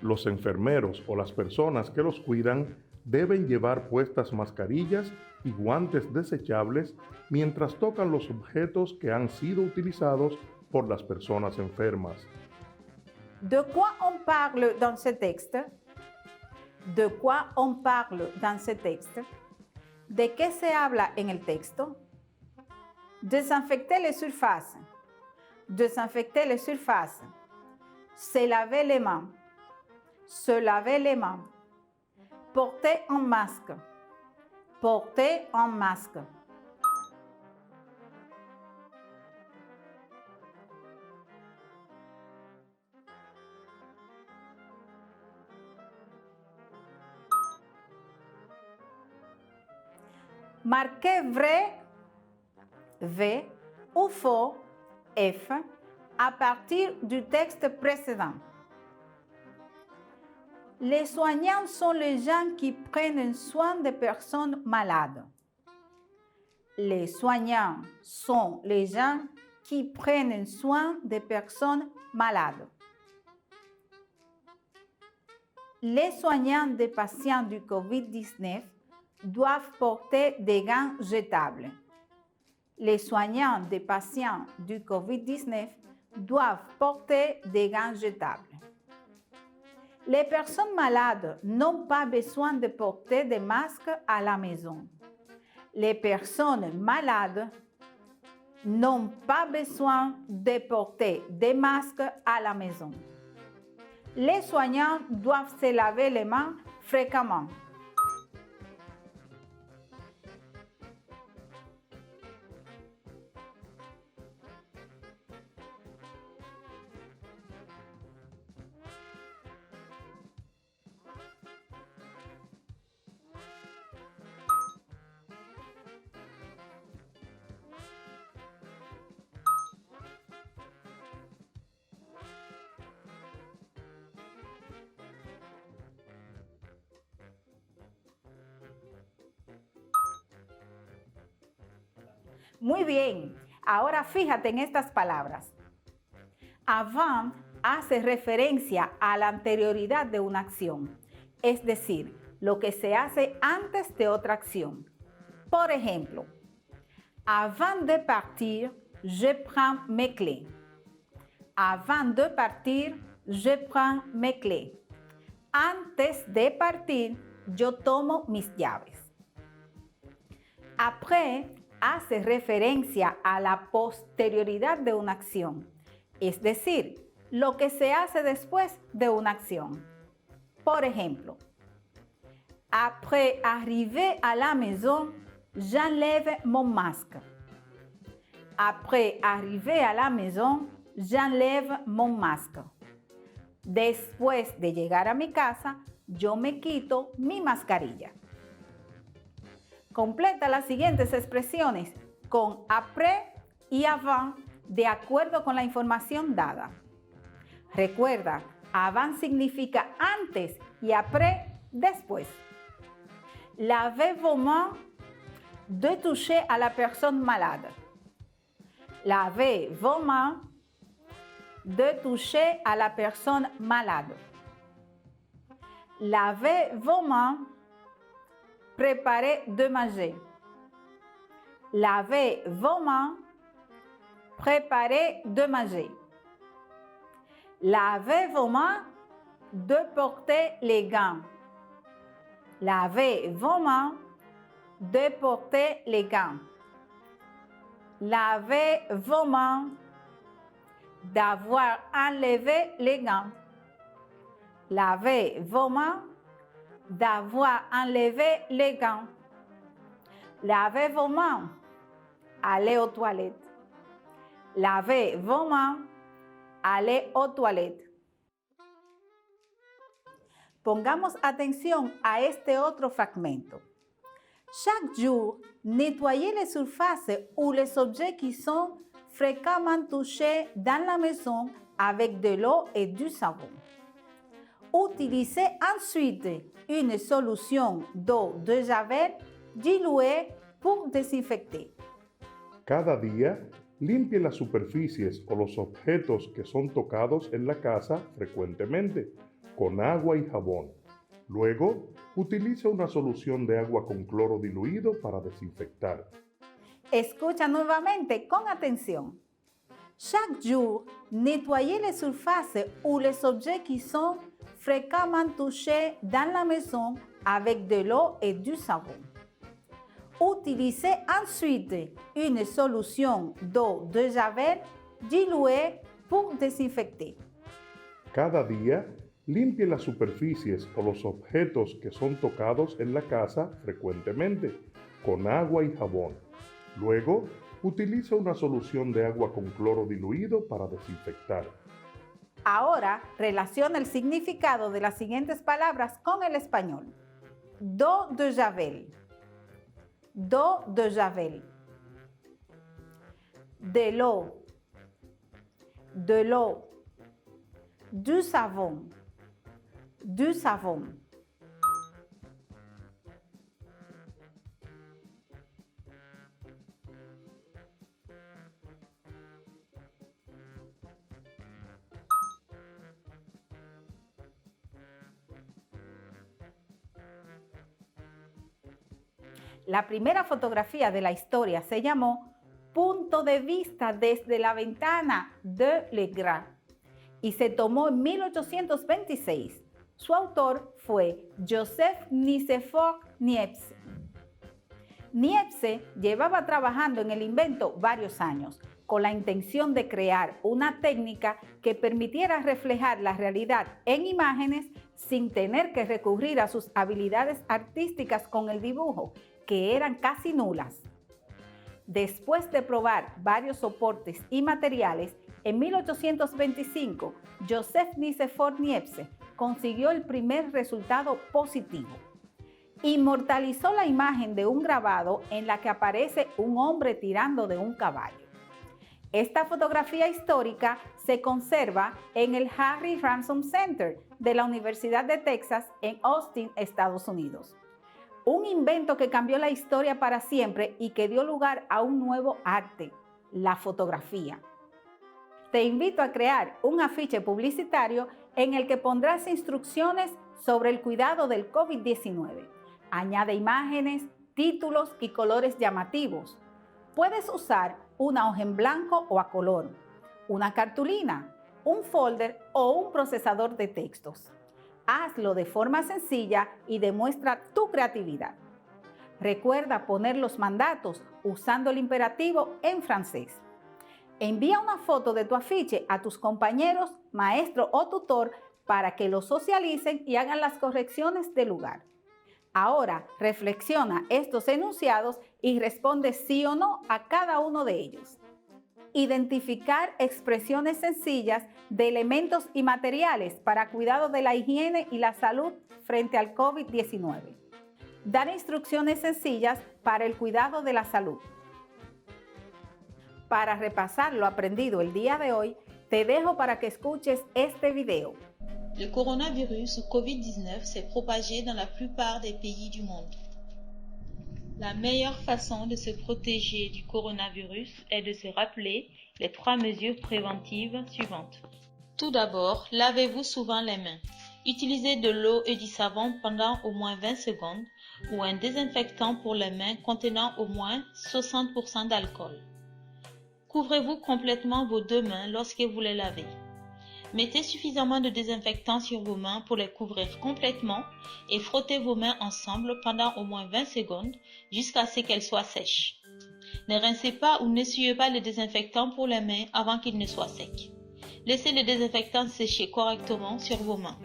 Los enfermeros o las personas que los cuidan deben llevar puestas mascarillas y guantes desechables mientras tocan los objetos que han sido utilizados por las personas enfermas. De quoi on parle dans ce texte? De quoi on parle dans ce texte? ¿De qué se habla en el texto? Désinfecter les surfaces. Désinfecter les surfaces. Se laver les mains. Se laver les mains. Porter un masque. Porter un masque. Marquez vrai, V, ou faux, F, à partir du texte précédent. Les soignants sont les gens qui prennent soin des personnes malades. Les soignants sont les gens qui prennent soin des personnes malades. Les soignants des patients du COVID-19 doivent porter des gants jetables. Les soignants des patients du COVID-19 doivent porter des gants jetables. Les personnes malades n'ont pas besoin de porter des masques à la maison. Les personnes malades n'ont pas besoin de porter des masques à la maison. Les soignants doivent se laver les mains fréquemment. Muy bien, ahora fíjate en estas palabras. Avant hace referencia a la anterioridad de una acción, es decir, lo que se hace antes de otra acción. Por ejemplo, avant de partir, je prends mes clés. Avant de partir, je prends mes clés. Antes de partir, yo tomo mis llaves. Après hace referencia a la posterioridad de una acción, es decir, lo que se hace después de una acción. Por ejemplo, après arriver à la maison, j'enlève mon masque. Après arriver à la maison, j'enlève mon masque. Después de llegar a mi casa, yo me quito mi mascarilla. Completa las siguientes expresiones con après y avant de acuerdo con la información dada. Recuerda, avant significa antes y après después. Lavez vos mains de toucher à la personne malade. Lavez vos mains de toucher à la personne malade. Lavez vos mains. Préparez de manger. Lavez vos mains. Préparez de manger. Lavez vos mains. De porter les gants. Lavez vos mains. De porter les gants. Lavez vos mains. D'avoir enlevé les gants. Lavez vos mains. D'avoir enlevé les gants. Lavez vos mains. Allez aux toilettes. Lavez vos mains. aller aux toilettes. Pongamos atención a este otro fragmento. Chaque jour, nettoyer les surfaces ou les objets qui sont fréquemment touchés dans la maison avec de l'eau et du savon. Utilisez ensuite une solution d'eau de javel diluée pour désinfecter. Cada día, limpie las superficies o los objetos que son tocados en la casa frecuentemente con agua y jabón. Luego, utilice una solución de agua con cloro diluido para desinfectar. Escucha nuevamente con atención. Chaque jour, nettoyer les surfaces ou les objets qui sont fréquemment touchés dans la maison avec de l'eau et du savon. Utilisez ensuite une solution d'eau de javel diluée pour désinfecter. Cada día, limpie las superficies o los objetos que son tocados en la casa frecuentemente con agua y jabón. Luego, utilice una solución de agua con cloro diluido para desinfectar. Ahora, relaciona el significado de las siguientes palabras con el español. D'eau de javel. D'eau de javel. De l'eau. De l'eau. Du savon. Du savon. La primera fotografía de la historia se llamó Punto de vista desde la ventana de Legrand y se tomó en 1826. Su autor fue Joseph Nicéphore Niepce. Niepce llevaba trabajando en el invento varios años con la intención de crear una técnica que permitiera reflejar la realidad en imágenes sin tener que recurrir a sus habilidades artísticas con el dibujo, que eran casi nulas. Después de probar varios soportes y materiales, en 1825, Joseph Nicéphore Niepce consiguió el primer resultado positivo. Inmortalizó la imagen de un grabado en la que aparece un hombre tirando de un caballo. Esta fotografía histórica se conserva en el Harry Ransom Center de la Universidad de Texas en Austin, Estados Unidos. Un invento que cambió la historia para siempre y que dio lugar a un nuevo arte, la fotografía. Te invito a crear un afiche publicitario en el que pondrás instrucciones sobre el cuidado del COVID-19. Añade imágenes, títulos y colores llamativos. Puedes usar una hoja en blanco o a color, una cartulina, un folder o un procesador de textos. Hazlo de forma sencilla y demuestra tu creatividad. Recuerda poner los mandatos usando el imperativo en francés. Envía una foto de tu afiche a tus compañeros, maestro o tutor para que lo socialicen y hagan las correcciones del lugar. Ahora, reflexiona estos enunciados y responde sí o no a cada uno de ellos. Identificar expresiones sencillas de elementos y materiales para cuidado de la higiene y la salud frente al COVID-19. Dar instrucciones sencillas para el cuidado de la salud. Para repasar lo aprendido el día de hoy, te dejo para que escuches este video. Le coronavirus ou COVID-19 s'est propagé dans la plupart des pays du monde. La meilleure façon de se protéger du coronavirus est de se rappeler les 3 mesures préventives suivantes. Tout d'abord, lavez-vous souvent les mains. Utilisez de l'eau et du savon pendant au moins 20 secondes ou un désinfectant pour les mains contenant au moins 60% d'alcool. Couvrez-vous complètement vos 2 mains lorsque vous les lavez. Mettez suffisamment de désinfectant sur vos mains pour les couvrir complètement et frottez vos mains ensemble pendant au moins 20 secondes jusqu'à ce qu'elles soient sèches. Ne rincez pas ou n'essuyez pas le désinfectant pour les mains avant qu'il ne soit sec. Laissez le désinfectant sécher correctement sur vos mains.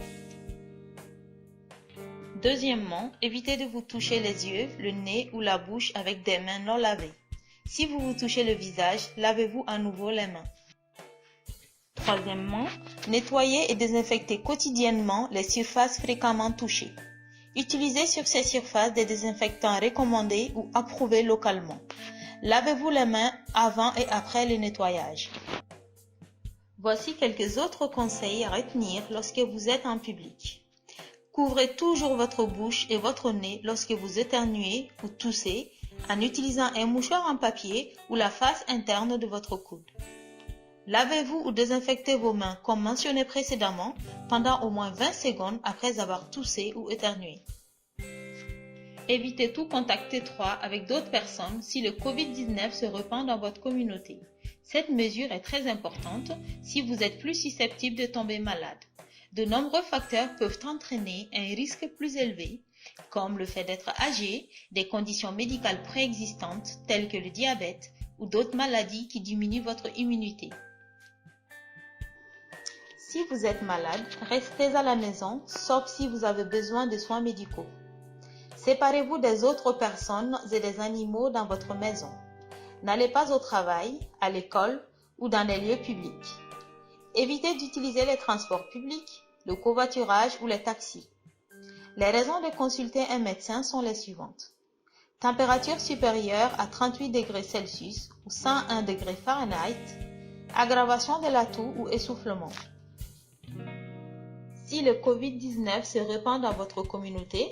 Deuxièmement, évitez de vous toucher les yeux, le nez ou la bouche avec des mains non lavées. Si vous vous touchez le visage, lavez-vous à nouveau les mains. Troisièmement, nettoyer et désinfecter quotidiennement les surfaces fréquemment touchées. Utilisez sur ces surfaces des désinfectants recommandés ou approuvés localement. Lavez-vous les mains avant et après le nettoyage. Voici quelques autres conseils à retenir lorsque vous êtes en public. Couvrez toujours votre bouche et votre nez lorsque vous éternuez ou toussez en utilisant un mouchoir en papier ou la face interne de votre coude. Lavez-vous ou désinfectez vos mains comme mentionné précédemment pendant au moins 20 secondes après avoir toussé ou éternué. Évitez tout contact étroit avec d'autres personnes si le COVID-19 se répand dans votre communauté. Cette mesure est très importante si vous êtes plus susceptible de tomber malade. De nombreux facteurs peuvent entraîner un risque plus élevé, comme le fait d'être âgé, des conditions médicales préexistantes telles que le diabète ou d'autres maladies qui diminuent votre immunité. Si vous êtes malade, restez à la maison, sauf si vous avez besoin de soins médicaux. Séparez-vous des autres personnes et des animaux dans votre maison. N'allez pas au travail, à l'école ou dans les lieux publics. Évitez d'utiliser les transports publics, le covoiturage ou les taxis. Les raisons de consulter un médecin sont les suivantes. Température supérieure à 38 degrés Celsius ou 101 degrés Fahrenheit, aggravation de la toux ou essoufflement. Si le COVID-19 se répand dans votre communauté,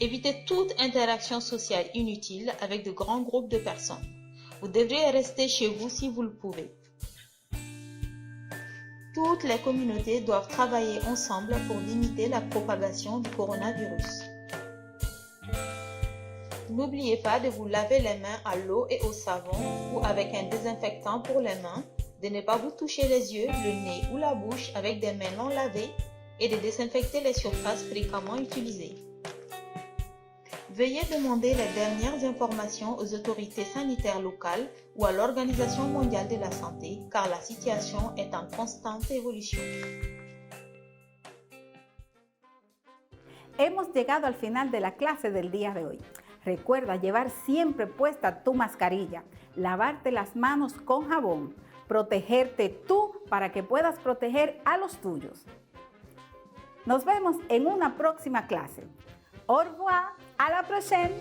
évitez toute interaction sociale inutile avec de grands groupes de personnes. Vous devriez rester chez vous si vous le pouvez. Toutes les communautés doivent travailler ensemble pour limiter la propagation du coronavirus. N'oubliez pas de vous laver les mains à l'eau et au savon ou avec un désinfectant pour les mains, de ne pas vous toucher les yeux, le nez ou la bouche avec des mains non lavées et de désinfecter les surfaces fréquemment utilisées. Veuillez demander les dernières informations aux autorités sanitaires locales ou à l'Organisation mondiale de la santé, car la situation est en constante évolution. Hemos llegado al final de la clase del día de hoy. Recuerda llevar siempre puesta tu mascarilla, lavarte las manos con jabón, protegerte tú para que puedas proteger a los tuyos. Nos vemos en una próxima clase. Au revoir, à la prochaine.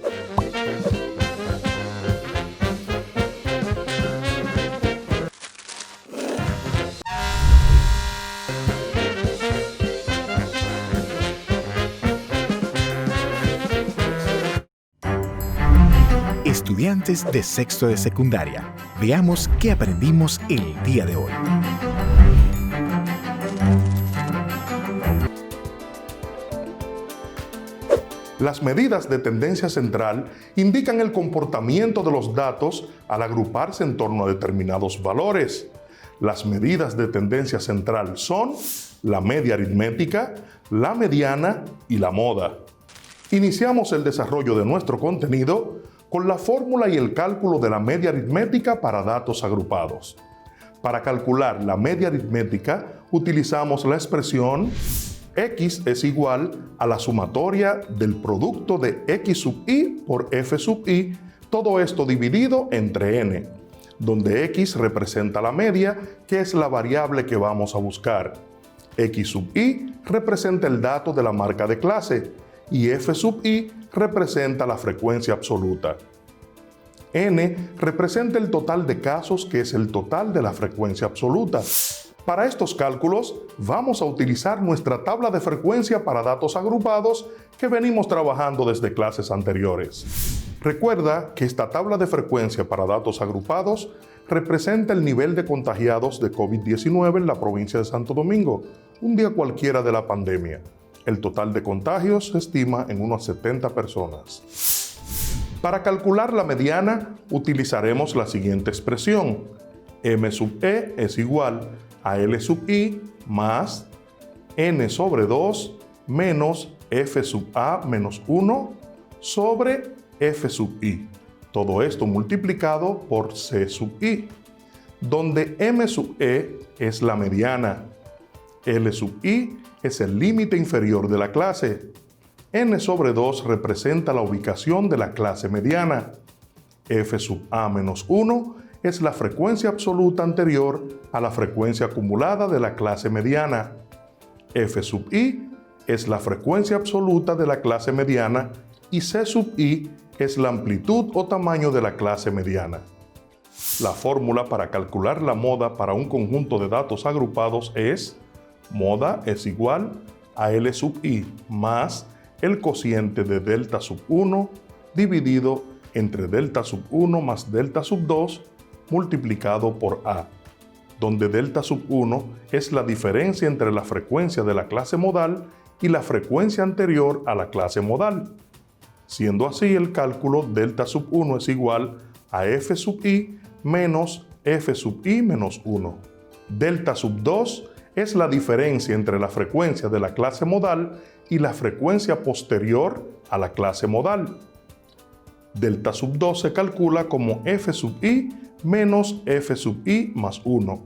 Estudiantes de sexto de secundaria, veamos qué aprendimos el día de hoy. Las medidas de tendencia central indican el comportamiento de los datos al agruparse en torno a determinados valores. Las medidas de tendencia central son la media aritmética, la mediana y la moda. Iniciamos el desarrollo de nuestro contenido con la fórmula y el cálculo de la media aritmética para datos agrupados. Para calcular la media aritmética utilizamos la expresión X es igual a la sumatoria del producto de X sub i por F sub i, todo esto dividido entre n, donde X representa la media, que es la variable que vamos a buscar. X sub i representa el dato de la marca de clase y F sub i representa la frecuencia absoluta. N representa el total de casos, que es el total de la frecuencia absoluta. Para estos cálculos, vamos a utilizar nuestra tabla de frecuencia para datos agrupados que venimos trabajando desde clases anteriores. Recuerda que esta tabla de frecuencia para datos agrupados representa el nivel de contagiados de COVID-19 en la provincia de Santo Domingo, un día cualquiera de la pandemia. El total de contagios se estima en unas 70 personas. Para calcular la mediana, utilizaremos la siguiente expresión. M sub E es igual a L sub I más N sobre 2 menos F sub A menos 1 sobre F sub I. Todo esto multiplicado por C sub I, donde M sub E es la mediana, L sub I es el límite inferior de la clase, N sobre 2 representa la ubicación de la clase mediana, F sub A menos 1 es la frecuencia absoluta anterior a la frecuencia acumulada de la clase mediana. F sub i es la frecuencia absoluta de la clase mediana y C sub i es la amplitud o tamaño de la clase mediana. La fórmula para calcular la moda para un conjunto de datos agrupados es: moda es igual a L sub i más el cociente de delta sub 1 dividido entre delta sub 1 más delta sub 2 multiplicado por A, donde delta sub 1 es la diferencia entre la frecuencia de la clase modal y la frecuencia anterior a la clase modal. Siendo así, el cálculo delta sub 1 es igual a F sub i menos F sub i menos 1. Delta sub 2 es la diferencia entre la frecuencia de la clase modal y la frecuencia posterior a la clase modal. Delta sub 2 se calcula como F sub i menos F sub i más 1.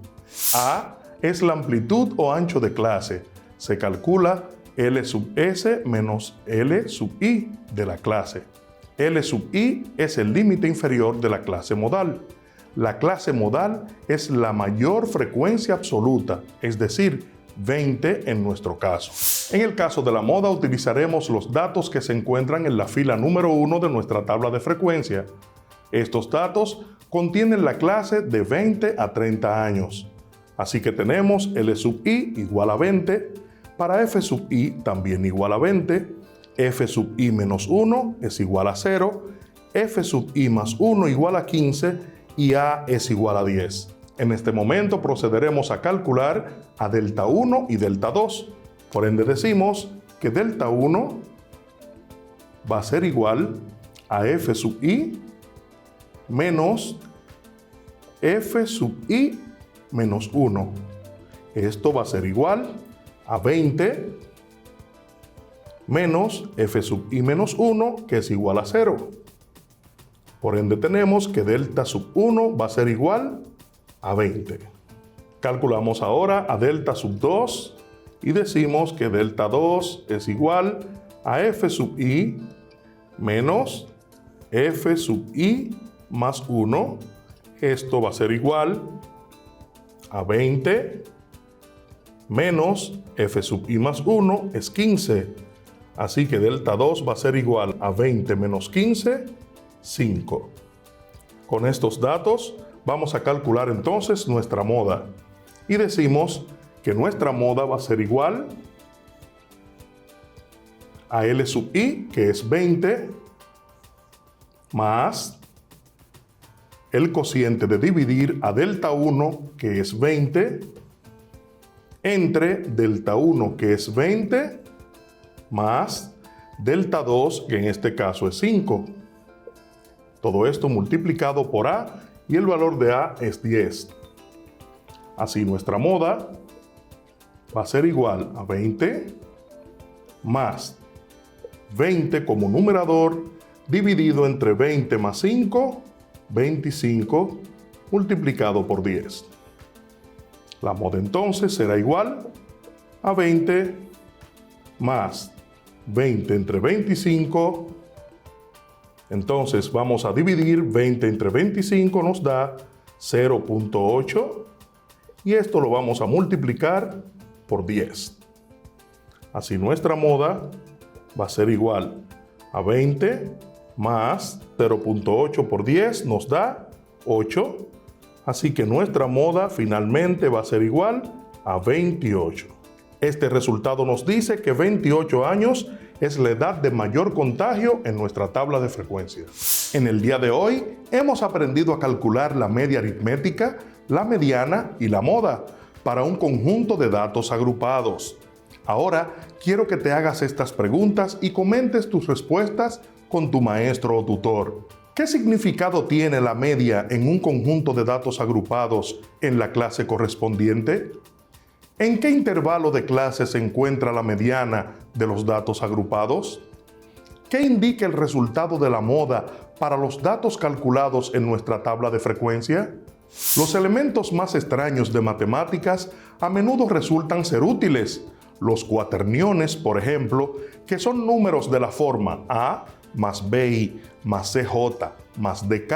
A es la amplitud o ancho de clase. Se calcula L sub s menos L sub i de la clase. L sub i es el límite inferior de la clase modal. La clase modal es la mayor frecuencia absoluta, es decir, 20 en nuestro caso. En el caso de la moda utilizaremos los datos que se encuentran en la fila número 1 de nuestra tabla de frecuencia. Estos datos contienen la clase de 20 a 30 años. Así que tenemos L sub i igual a 20, para F sub i también igual a 20, F sub i menos 1 es igual a 0, F sub i más 1 igual a 15 y A es igual a 10. En este momento procederemos a calcular a delta 1 y delta 2. Por ende decimos que delta 1 va a ser igual a F sub i menos F sub i menos 1. Esto va a ser igual a 20 menos F sub i menos 1, que es igual a 0. Por ende tenemos que delta sub 1 va a ser igual a 20. Calculamos ahora a delta sub 2 y decimos que delta 2 es igual a F sub i menos F sub i más 1. Esto va a ser igual a 20 menos F sub i más 1 es 15. Así que delta 2 va a ser igual a 20 menos 15, 5. Con estos datos vamos a calcular entonces nuestra moda. Y decimos que nuestra moda va a ser igual a L sub i, que es 20, más el cociente de dividir a delta 1, que es 20, entre delta 1, que es 20, más delta 2, que en este caso es 5. Todo esto multiplicado por A y el valor de A es 10. Así nuestra moda va a ser igual a 20 más 20 como numerador dividido entre 20 más 5, 25 multiplicado por 10. La moda entonces será igual a 20 más 20 entre 25. Entonces vamos a dividir 20 entre 25, nos da 0.8 y esto lo vamos a multiplicar por 10. Así nuestra moda va a ser igual a 20 más 0.8 por 10 nos da 8. Así que nuestra moda finalmente va a ser igual a 28. Este resultado nos dice que 28 años es la edad de mayor contagio en nuestra tabla de frecuencia. En el día de hoy hemos aprendido a calcular la media aritmética, la mediana y la moda para un conjunto de datos agrupados. Ahora quiero que te hagas estas preguntas y comentes tus respuestas con tu maestro o tutor. ¿Qué significado tiene la media en un conjunto de datos agrupados en la clase correspondiente? ¿En qué intervalo de clase se encuentra la mediana de los datos agrupados? ¿Qué indica el resultado de la moda para los datos calculados en nuestra tabla de frecuencia? Los elementos más extraños de matemáticas a menudo resultan ser útiles. Los cuaterniones, por ejemplo, que son números de la forma A más BI más CJ más dk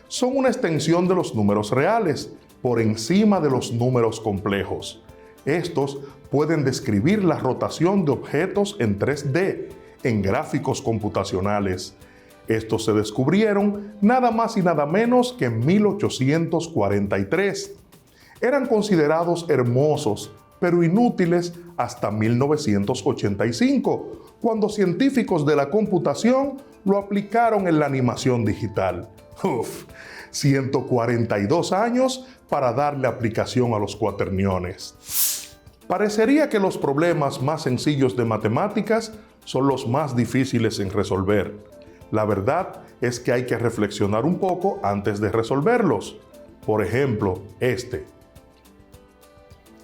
son una extensión de los números reales, por encima de los números complejos. Estos pueden describir la rotación de objetos en 3D, en gráficos computacionales. Estos se descubrieron nada más y nada menos que en 1843. Eran considerados hermosos, pero inútiles hasta 1985, cuando científicos de la computación lo aplicaron en la animación digital. 142 años para darle aplicación a los cuaterniones. Parecería que los problemas más sencillos de matemáticas son los más difíciles en resolver. La verdad es que hay que reflexionar un poco antes de resolverlos. Por ejemplo,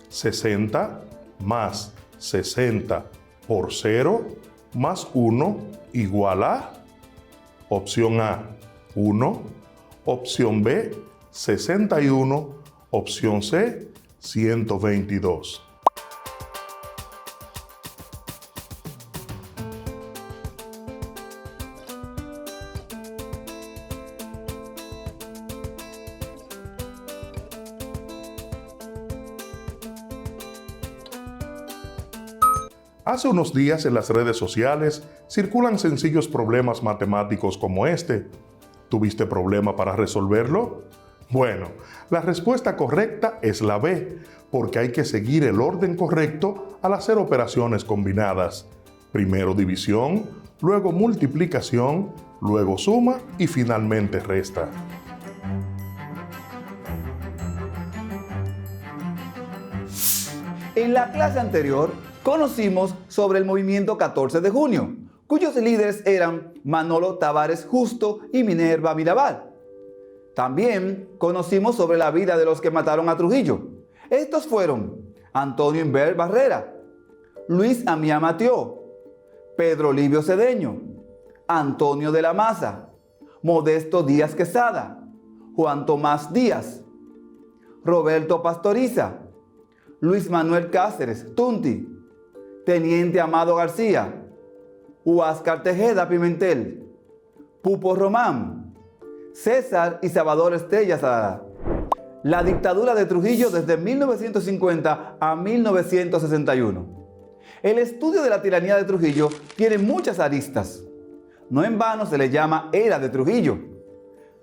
60 más 60 por 0 más 1 igual a, opción A, 1, opción B, 61, opción C, 122. Hace unos días en las redes sociales circulan sencillos problemas matemáticos como este. ¿Tuviste problema para resolverlo? Bueno, la respuesta correcta es la B, porque hay que seguir el orden correcto al hacer operaciones combinadas. Primero división, luego multiplicación, luego suma y finalmente resta. En la clase anterior, conocimos sobre el movimiento 14 de junio, cuyos líderes eran Manolo Tavares Justo y Minerva Mirabal. También conocimos sobre la vida de los que mataron a Trujillo. Estos fueron Antonio Inver Barrera, Luis Amía Matió, Pedro Livio Cedeño, Antonio de la Maza, Modesto Díaz Quesada, Juan Tomás Díaz, Roberto Pastoriza, Luis Manuel Cáceres Tunti, Teniente Amado García, Huáscar Tejeda Pimentel, Pupo Román, César y Salvador Estrella Sadala. La dictadura de Trujillo desde 1950 a 1961. El estudio de la tiranía de Trujillo tiene muchas aristas. No en vano se le llama era de Trujillo.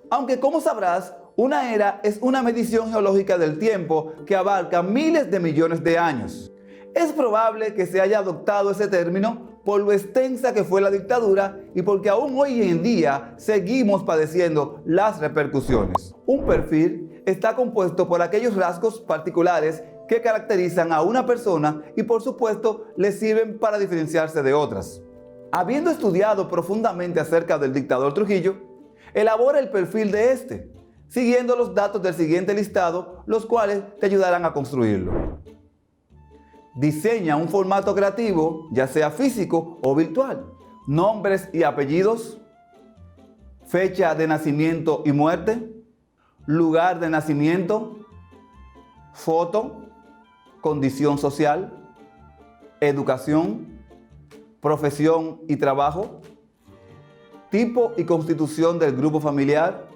Aunque, como sabrás, una era es una medición geológica del tiempo que abarca miles de millones de años. Es probable que se haya adoptado ese término por lo extensa que fue la dictadura y porque aún hoy en día seguimos padeciendo las repercusiones. Un perfil está compuesto por aquellos rasgos particulares que caracterizan a una persona y por supuesto le sirven para diferenciarse de otras. Habiendo estudiado profundamente acerca del dictador Trujillo, elabora el perfil de este, siguiendo los datos del siguiente listado, los cuales te ayudarán a construirlo. Diseña un formato creativo, ya sea físico o virtual. Nombres y apellidos, fecha de nacimiento y muerte, lugar de nacimiento, foto, condición social, educación, profesión y trabajo, tipo y constitución del grupo familiar,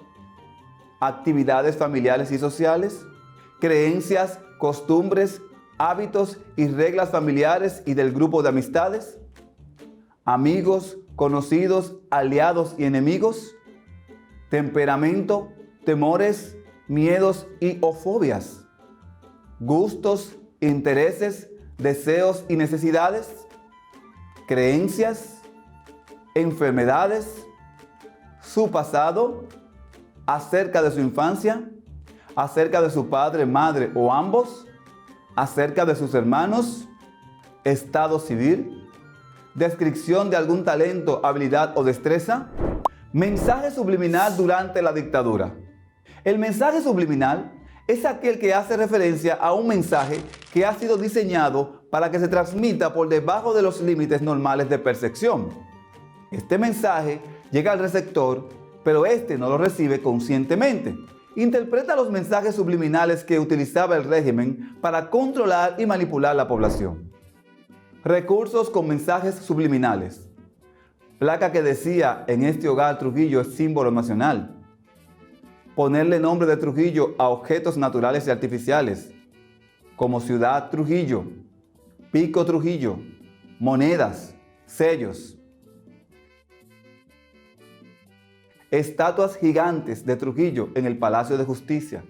actividades familiares y sociales, creencias, costumbres, hábitos y reglas familiares y del grupo de amistades, amigos, conocidos, aliados y enemigos, temperamento, temores, miedos y o fobias, gustos, intereses, deseos y necesidades, creencias, enfermedades, su pasado, acerca de su infancia, acerca de su padre, madre o ambos, acerca de sus hermanos, estado civil, descripción de algún talento, habilidad o destreza, mensaje subliminal durante la dictadura. El mensaje subliminal es aquel que hace referencia a un mensaje que ha sido diseñado para que se transmita por debajo de los límites normales de percepción. Este mensaje llega al receptor, pero este no lo recibe conscientemente. Interpreta los mensajes subliminales que utilizaba el régimen para controlar y manipular la población. Recursos con mensajes subliminales. Placa que decía: en este hogar Trujillo es símbolo nacional. ponerle nombre de Trujillo a objetos naturales y artificiales, como Ciudad Trujillo, Pico Trujillo, monedas, sellos. Estatuas gigantes de Trujillo en el Palacio de Justicia.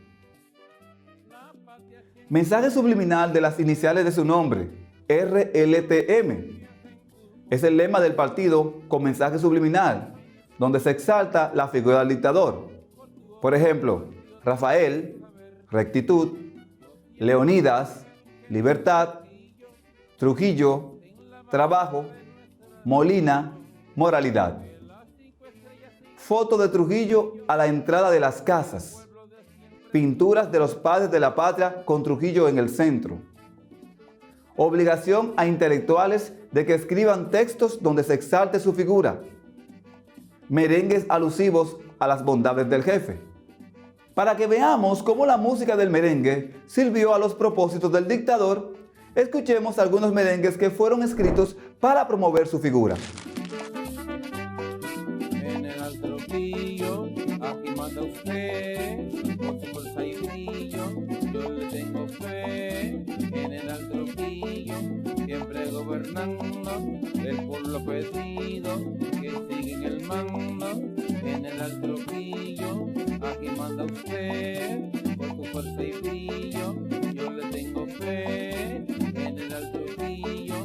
Mensaje subliminal de las iniciales de su nombre, RLTM. Es el lema del partido con mensaje subliminal, donde se exalta la figura del dictador. Por ejemplo, Rafael, rectitud; Leonidas, libertad; Trujillo, trabajo; Molina, moralidad. Foto de Trujillo a la entrada de las casas. Pinturas de los padres de la patria con Trujillo en el centro. Obligación a intelectuales de que escriban textos donde se exalte su figura. Merengues alusivos a las bondades del jefe. Para que veamos cómo la música del merengue sirvió a los propósitos del dictador, escuchemos algunos merengues que fueron escritos para promover su figura. General Trujillo, aquí manda usted, con su fuerza y brillo, yo le tengo fe. General Trujillo, siempre gobernando, el pueblo pedido, que sigue en el mando. General Trujillo, aquí manda usted, con su fuerza y brillo, yo le tengo fe. General Trujillo,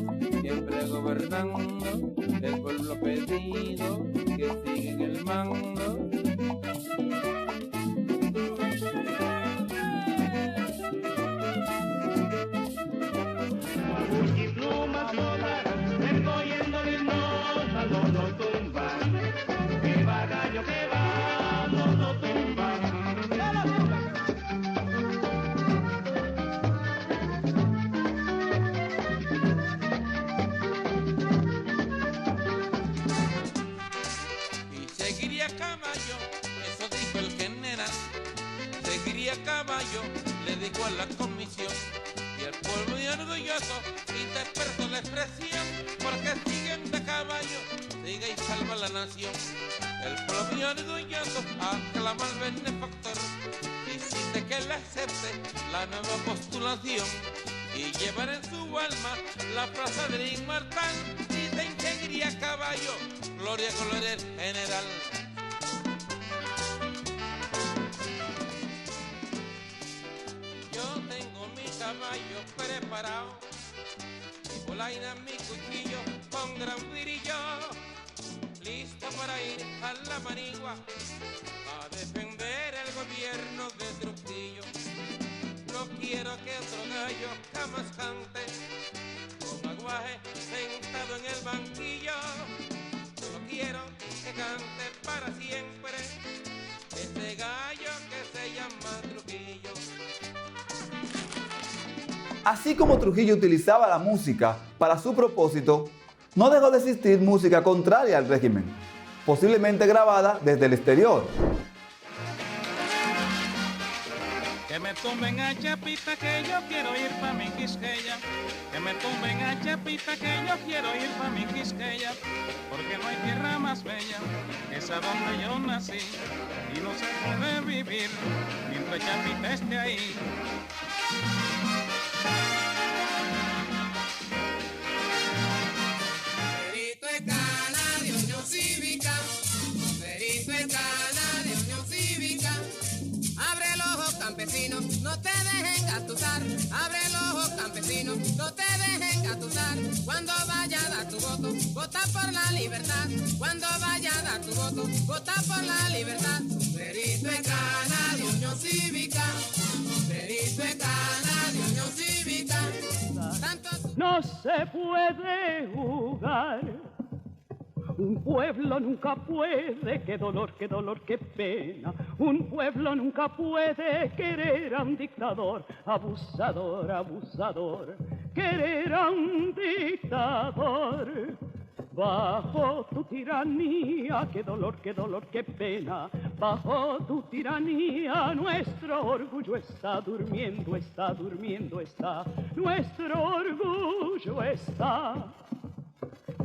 siempre gobernando, el pueblo pedido, que sigue en el mando. Y plumas solas, recogiendo mis notas, no lo tumban. Que va gallo, que va, no lo tumban. Y seguiría caballo, eso dijo el general. Seguiría caballo, le dijo a la comisión. Y el pueblo muy orgulloso interpretó la expresión, porque siguen de caballo, sigue y salva la nación. El pueblo muy orgulloso aclama al benefactor, dice que le acepte la nueva postulación, y llevar en su alma la frase del inmortal, dicen que seguiría caballo, gloria con el general. Yo tengo mi caballo preparado, mi polaina, mi cuchillo con gran virillo, listo para ir a la manigua a defender el gobierno de Trujillo. No quiero que otro gallo jamás cante con aguaje sentado en el banquillo. Solo quiero que cante para siempre ese gallo que se llama Trujillo. Así como Trujillo utilizaba la música para su propósito, no dejó de existir música contraria al régimen, posiblemente grabada desde el exterior. Que me tumben a Chapita que yo quiero ir pa' mi Quisqueya. Que me tumben a Chapita que yo quiero ir pa' mi Quisqueya. Porque no hay tierra más bella que esa donde yo nací. Y no se puede vivir mientras Chapita esté ahí. Perito es cana de Unión Cívica, perito es cana de Unión Cívica. Abre el ojo, campesino, no te dejen gatusar. Abre el ojo, campesino, no te dejen gatusar. Cuando vaya a dar tu voto, vota por la libertad. Cuando vaya a dar tu voto, vota por la libertad. Perito es cana de Unión Cívica, perito es cana de Unión Cívica. No se puede jugar. Un pueblo nunca puede, qué dolor, qué pena. Un pueblo nunca puede querer a un dictador, abusador, abusador, querer a un dictador. Bajo tu tiranía, qué dolor, qué pena. Bajo tu tiranía, nuestro orgullo está durmiendo, está durmiendo, está. Nuestro orgullo está.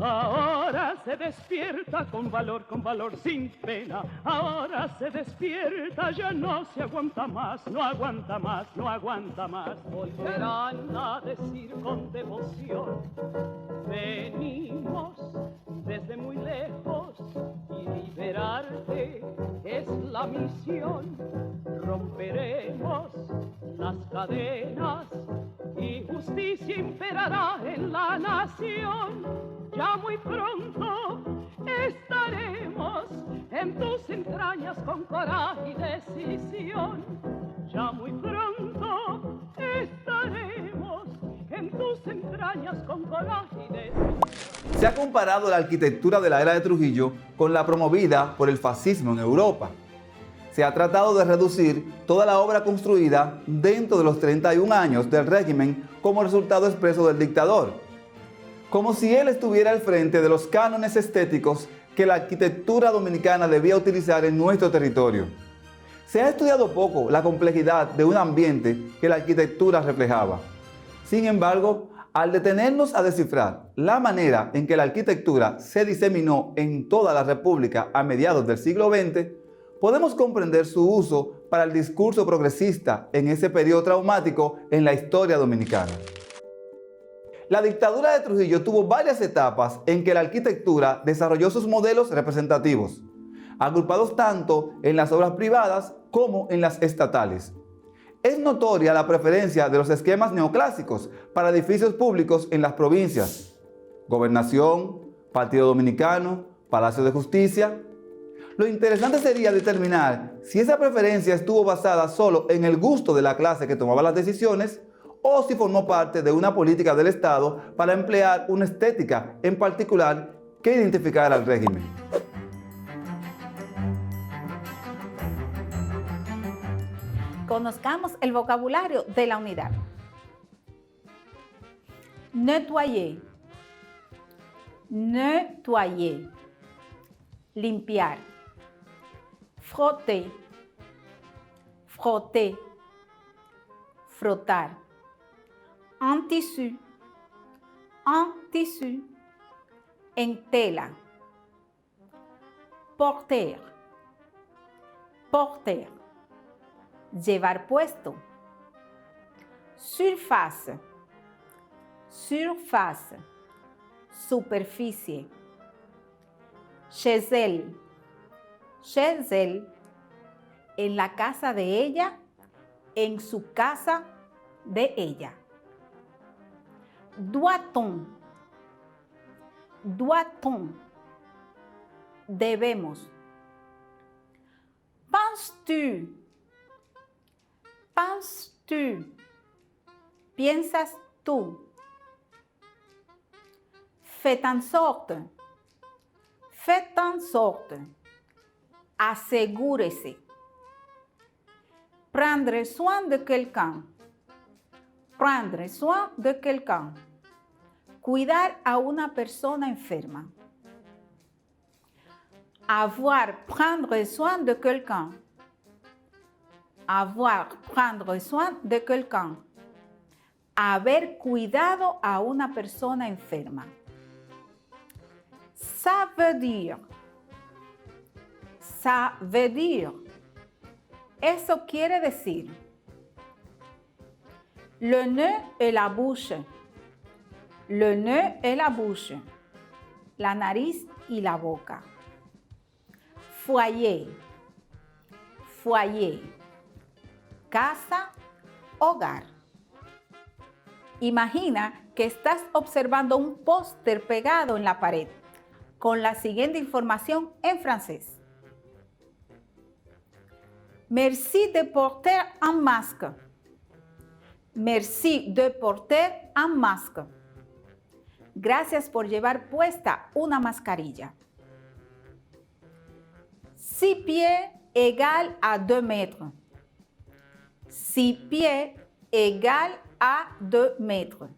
Ahora se despierta con valor sin pena. Ahora se despierta, ya no se aguanta más, no aguanta más, no aguanta más. Volverán a decir con devoción, venimos desde muy lejos y liberarte es la misión. Romperemos las cadenas y justicia imperará en la nación. Ya muy pronto estaremos en tus entrañas con coraje y decisión. Ya muy pronto estaremos en tus entrañas con coraje y decisión. Se ha comparado la arquitectura de la era de Trujillo con la promovida por el fascismo en Europa. Se ha tratado de reducir toda la obra construida dentro de los 31 años del régimen como resultado expreso del dictador, como si él estuviera al frente de los cánones estéticos que la arquitectura dominicana debía utilizar en nuestro territorio. Se ha estudiado poco la complejidad de un ambiente que la arquitectura reflejaba. Sin embargo, al detenernos a descifrar la manera en que la arquitectura se diseminó en toda la República a mediados del siglo XX, podemos comprender su uso para el discurso progresista en ese periodo traumático en la historia dominicana. La dictadura de Trujillo tuvo varias etapas en que la arquitectura desarrolló sus modelos representativos, agrupados tanto en las obras privadas como en las estatales. Es notoria la preferencia de los esquemas neoclásicos para edificios públicos en las provincias: Gobernación, Partido Dominicano, Palacio de Justicia. Lo interesante sería determinar si esa preferencia estuvo basada solo en el gusto de la clase que tomaba las decisiones o si formó parte de una política del Estado para emplear una estética en particular que identificara al régimen. Conozcamos el vocabulario de la unidad. Nettoyer. Nettoyer. Limpiar. Frotter. Frotter. Frotar. En tissu. En tissu. En tela. Porter. Porter. Llevar puesto. Surface. Surface. Superficie. Chez elle. Chez elle. En la casa de ella. En su casa de ella. Doit-on. Doit-on. Debemos. Penses-tu. Penses-tu. Piensas tú. Faites en sorte. Faites en sorte. Asegúrese. Prendre soin de quelqu'un. Prendre soin de quelqu'un. Cuidar a una persona enferma. Avoir, prendre soin de quelqu'un. Avoir, prendre soin de quelqu'un. Haber cuidado a una persona enferma. Ça veut dire. Ça veut dire. Eso quiere decir. Le nez et la bouche. Le nez et la bouche. La nariz y la boca. Foyer. Foyer. Casa, hogar. Imagina que estás observando un póster pegado en la pared con la siguiente información en francés. Merci de porter un masque. Merci de porter un masque. Gracias por llevar puesta una mascarilla. 6 pieds égale à 2 mètres. 6 pieds égale à 2 mètres.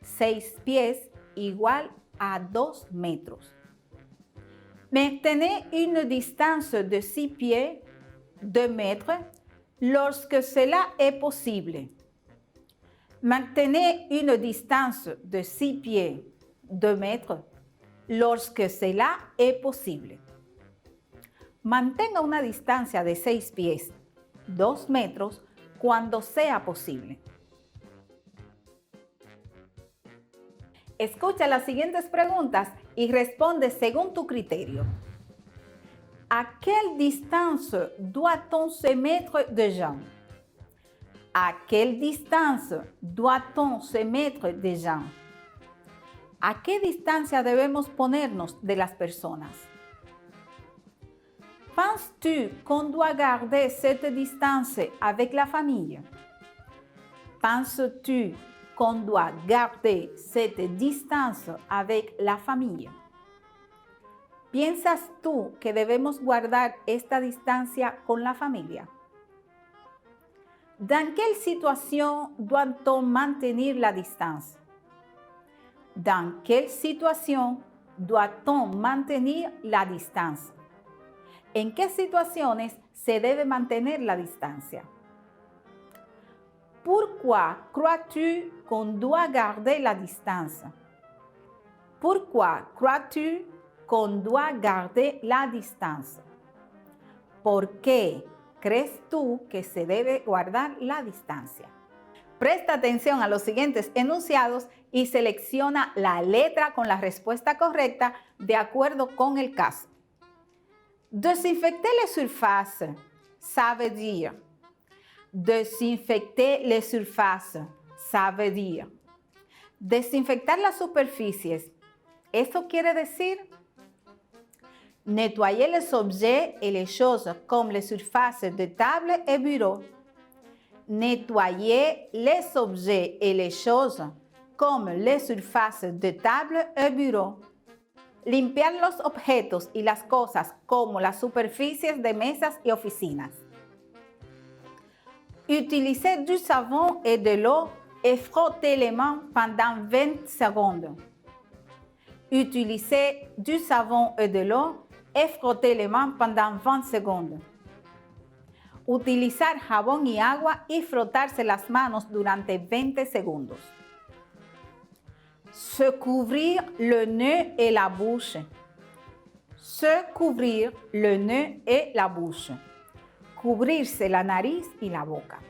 6 pies igual a 2 metros. Maintenez une distance de 6 pieds, 2 mètres, lorsque cela est possible. Maintenez une distance de 6 pieds, 2 mètres, lorsque cela est possible. Mantenga una distancia de 6 pies, 2 metros, cuando sea posible. Escucha las siguientes preguntas y responde según tu criterio. À quelle distance doit-on se mettre de jambes? À quelle distance doit-on se mettre de jambes? ¿A qué distancia debemos ponernos de las personas? Penses-tu qu'on doit garder cette distance avec la famille? Penses-tu qu'on doit garder cette distance avec la famille? ¿Piensas tú que debemos guardar esta distancia con la familia? Dans quelle situation doit-on maintenir la distance? Dans quelle situation doit-on maintenir la distance? ¿En qué situaciones se debe mantener la distancia? Pourquoi crois-tu qu'on doit garder la distance? Pourquoi crois-tu qu'on doit garder la distance? ¿Por qué crees tú que se debe guardar la distancia? Presta atención a los siguientes enunciados y selecciona la letra con la respuesta correcta de acuerdo con el caso. Désinfecter les surfaces, ça veut dire. Désinfecter les surfaces, ça veut dire. Desinfectar las superficies, ¿eso quiere decir? Nettoyer les objets et les choses comme les surfaces de table et bureau. Nettoyer les objets et les choses comme les surfaces de table et bureau. Limpiar los objetos y las cosas como las superficies de mesas y oficinas. Utiliser du savon et de l'eau et frotter les mains pendant 20 secondes. Utiliser du savon et de l'eau et frotter les mains pendant 20 secondes. Utilizar jabón y agua y frotarse las manos durante 20 segundos. Se couvrir le nez et la bouche. Se couvrir le nez et la bouche. Cubrirse la nariz y la boca.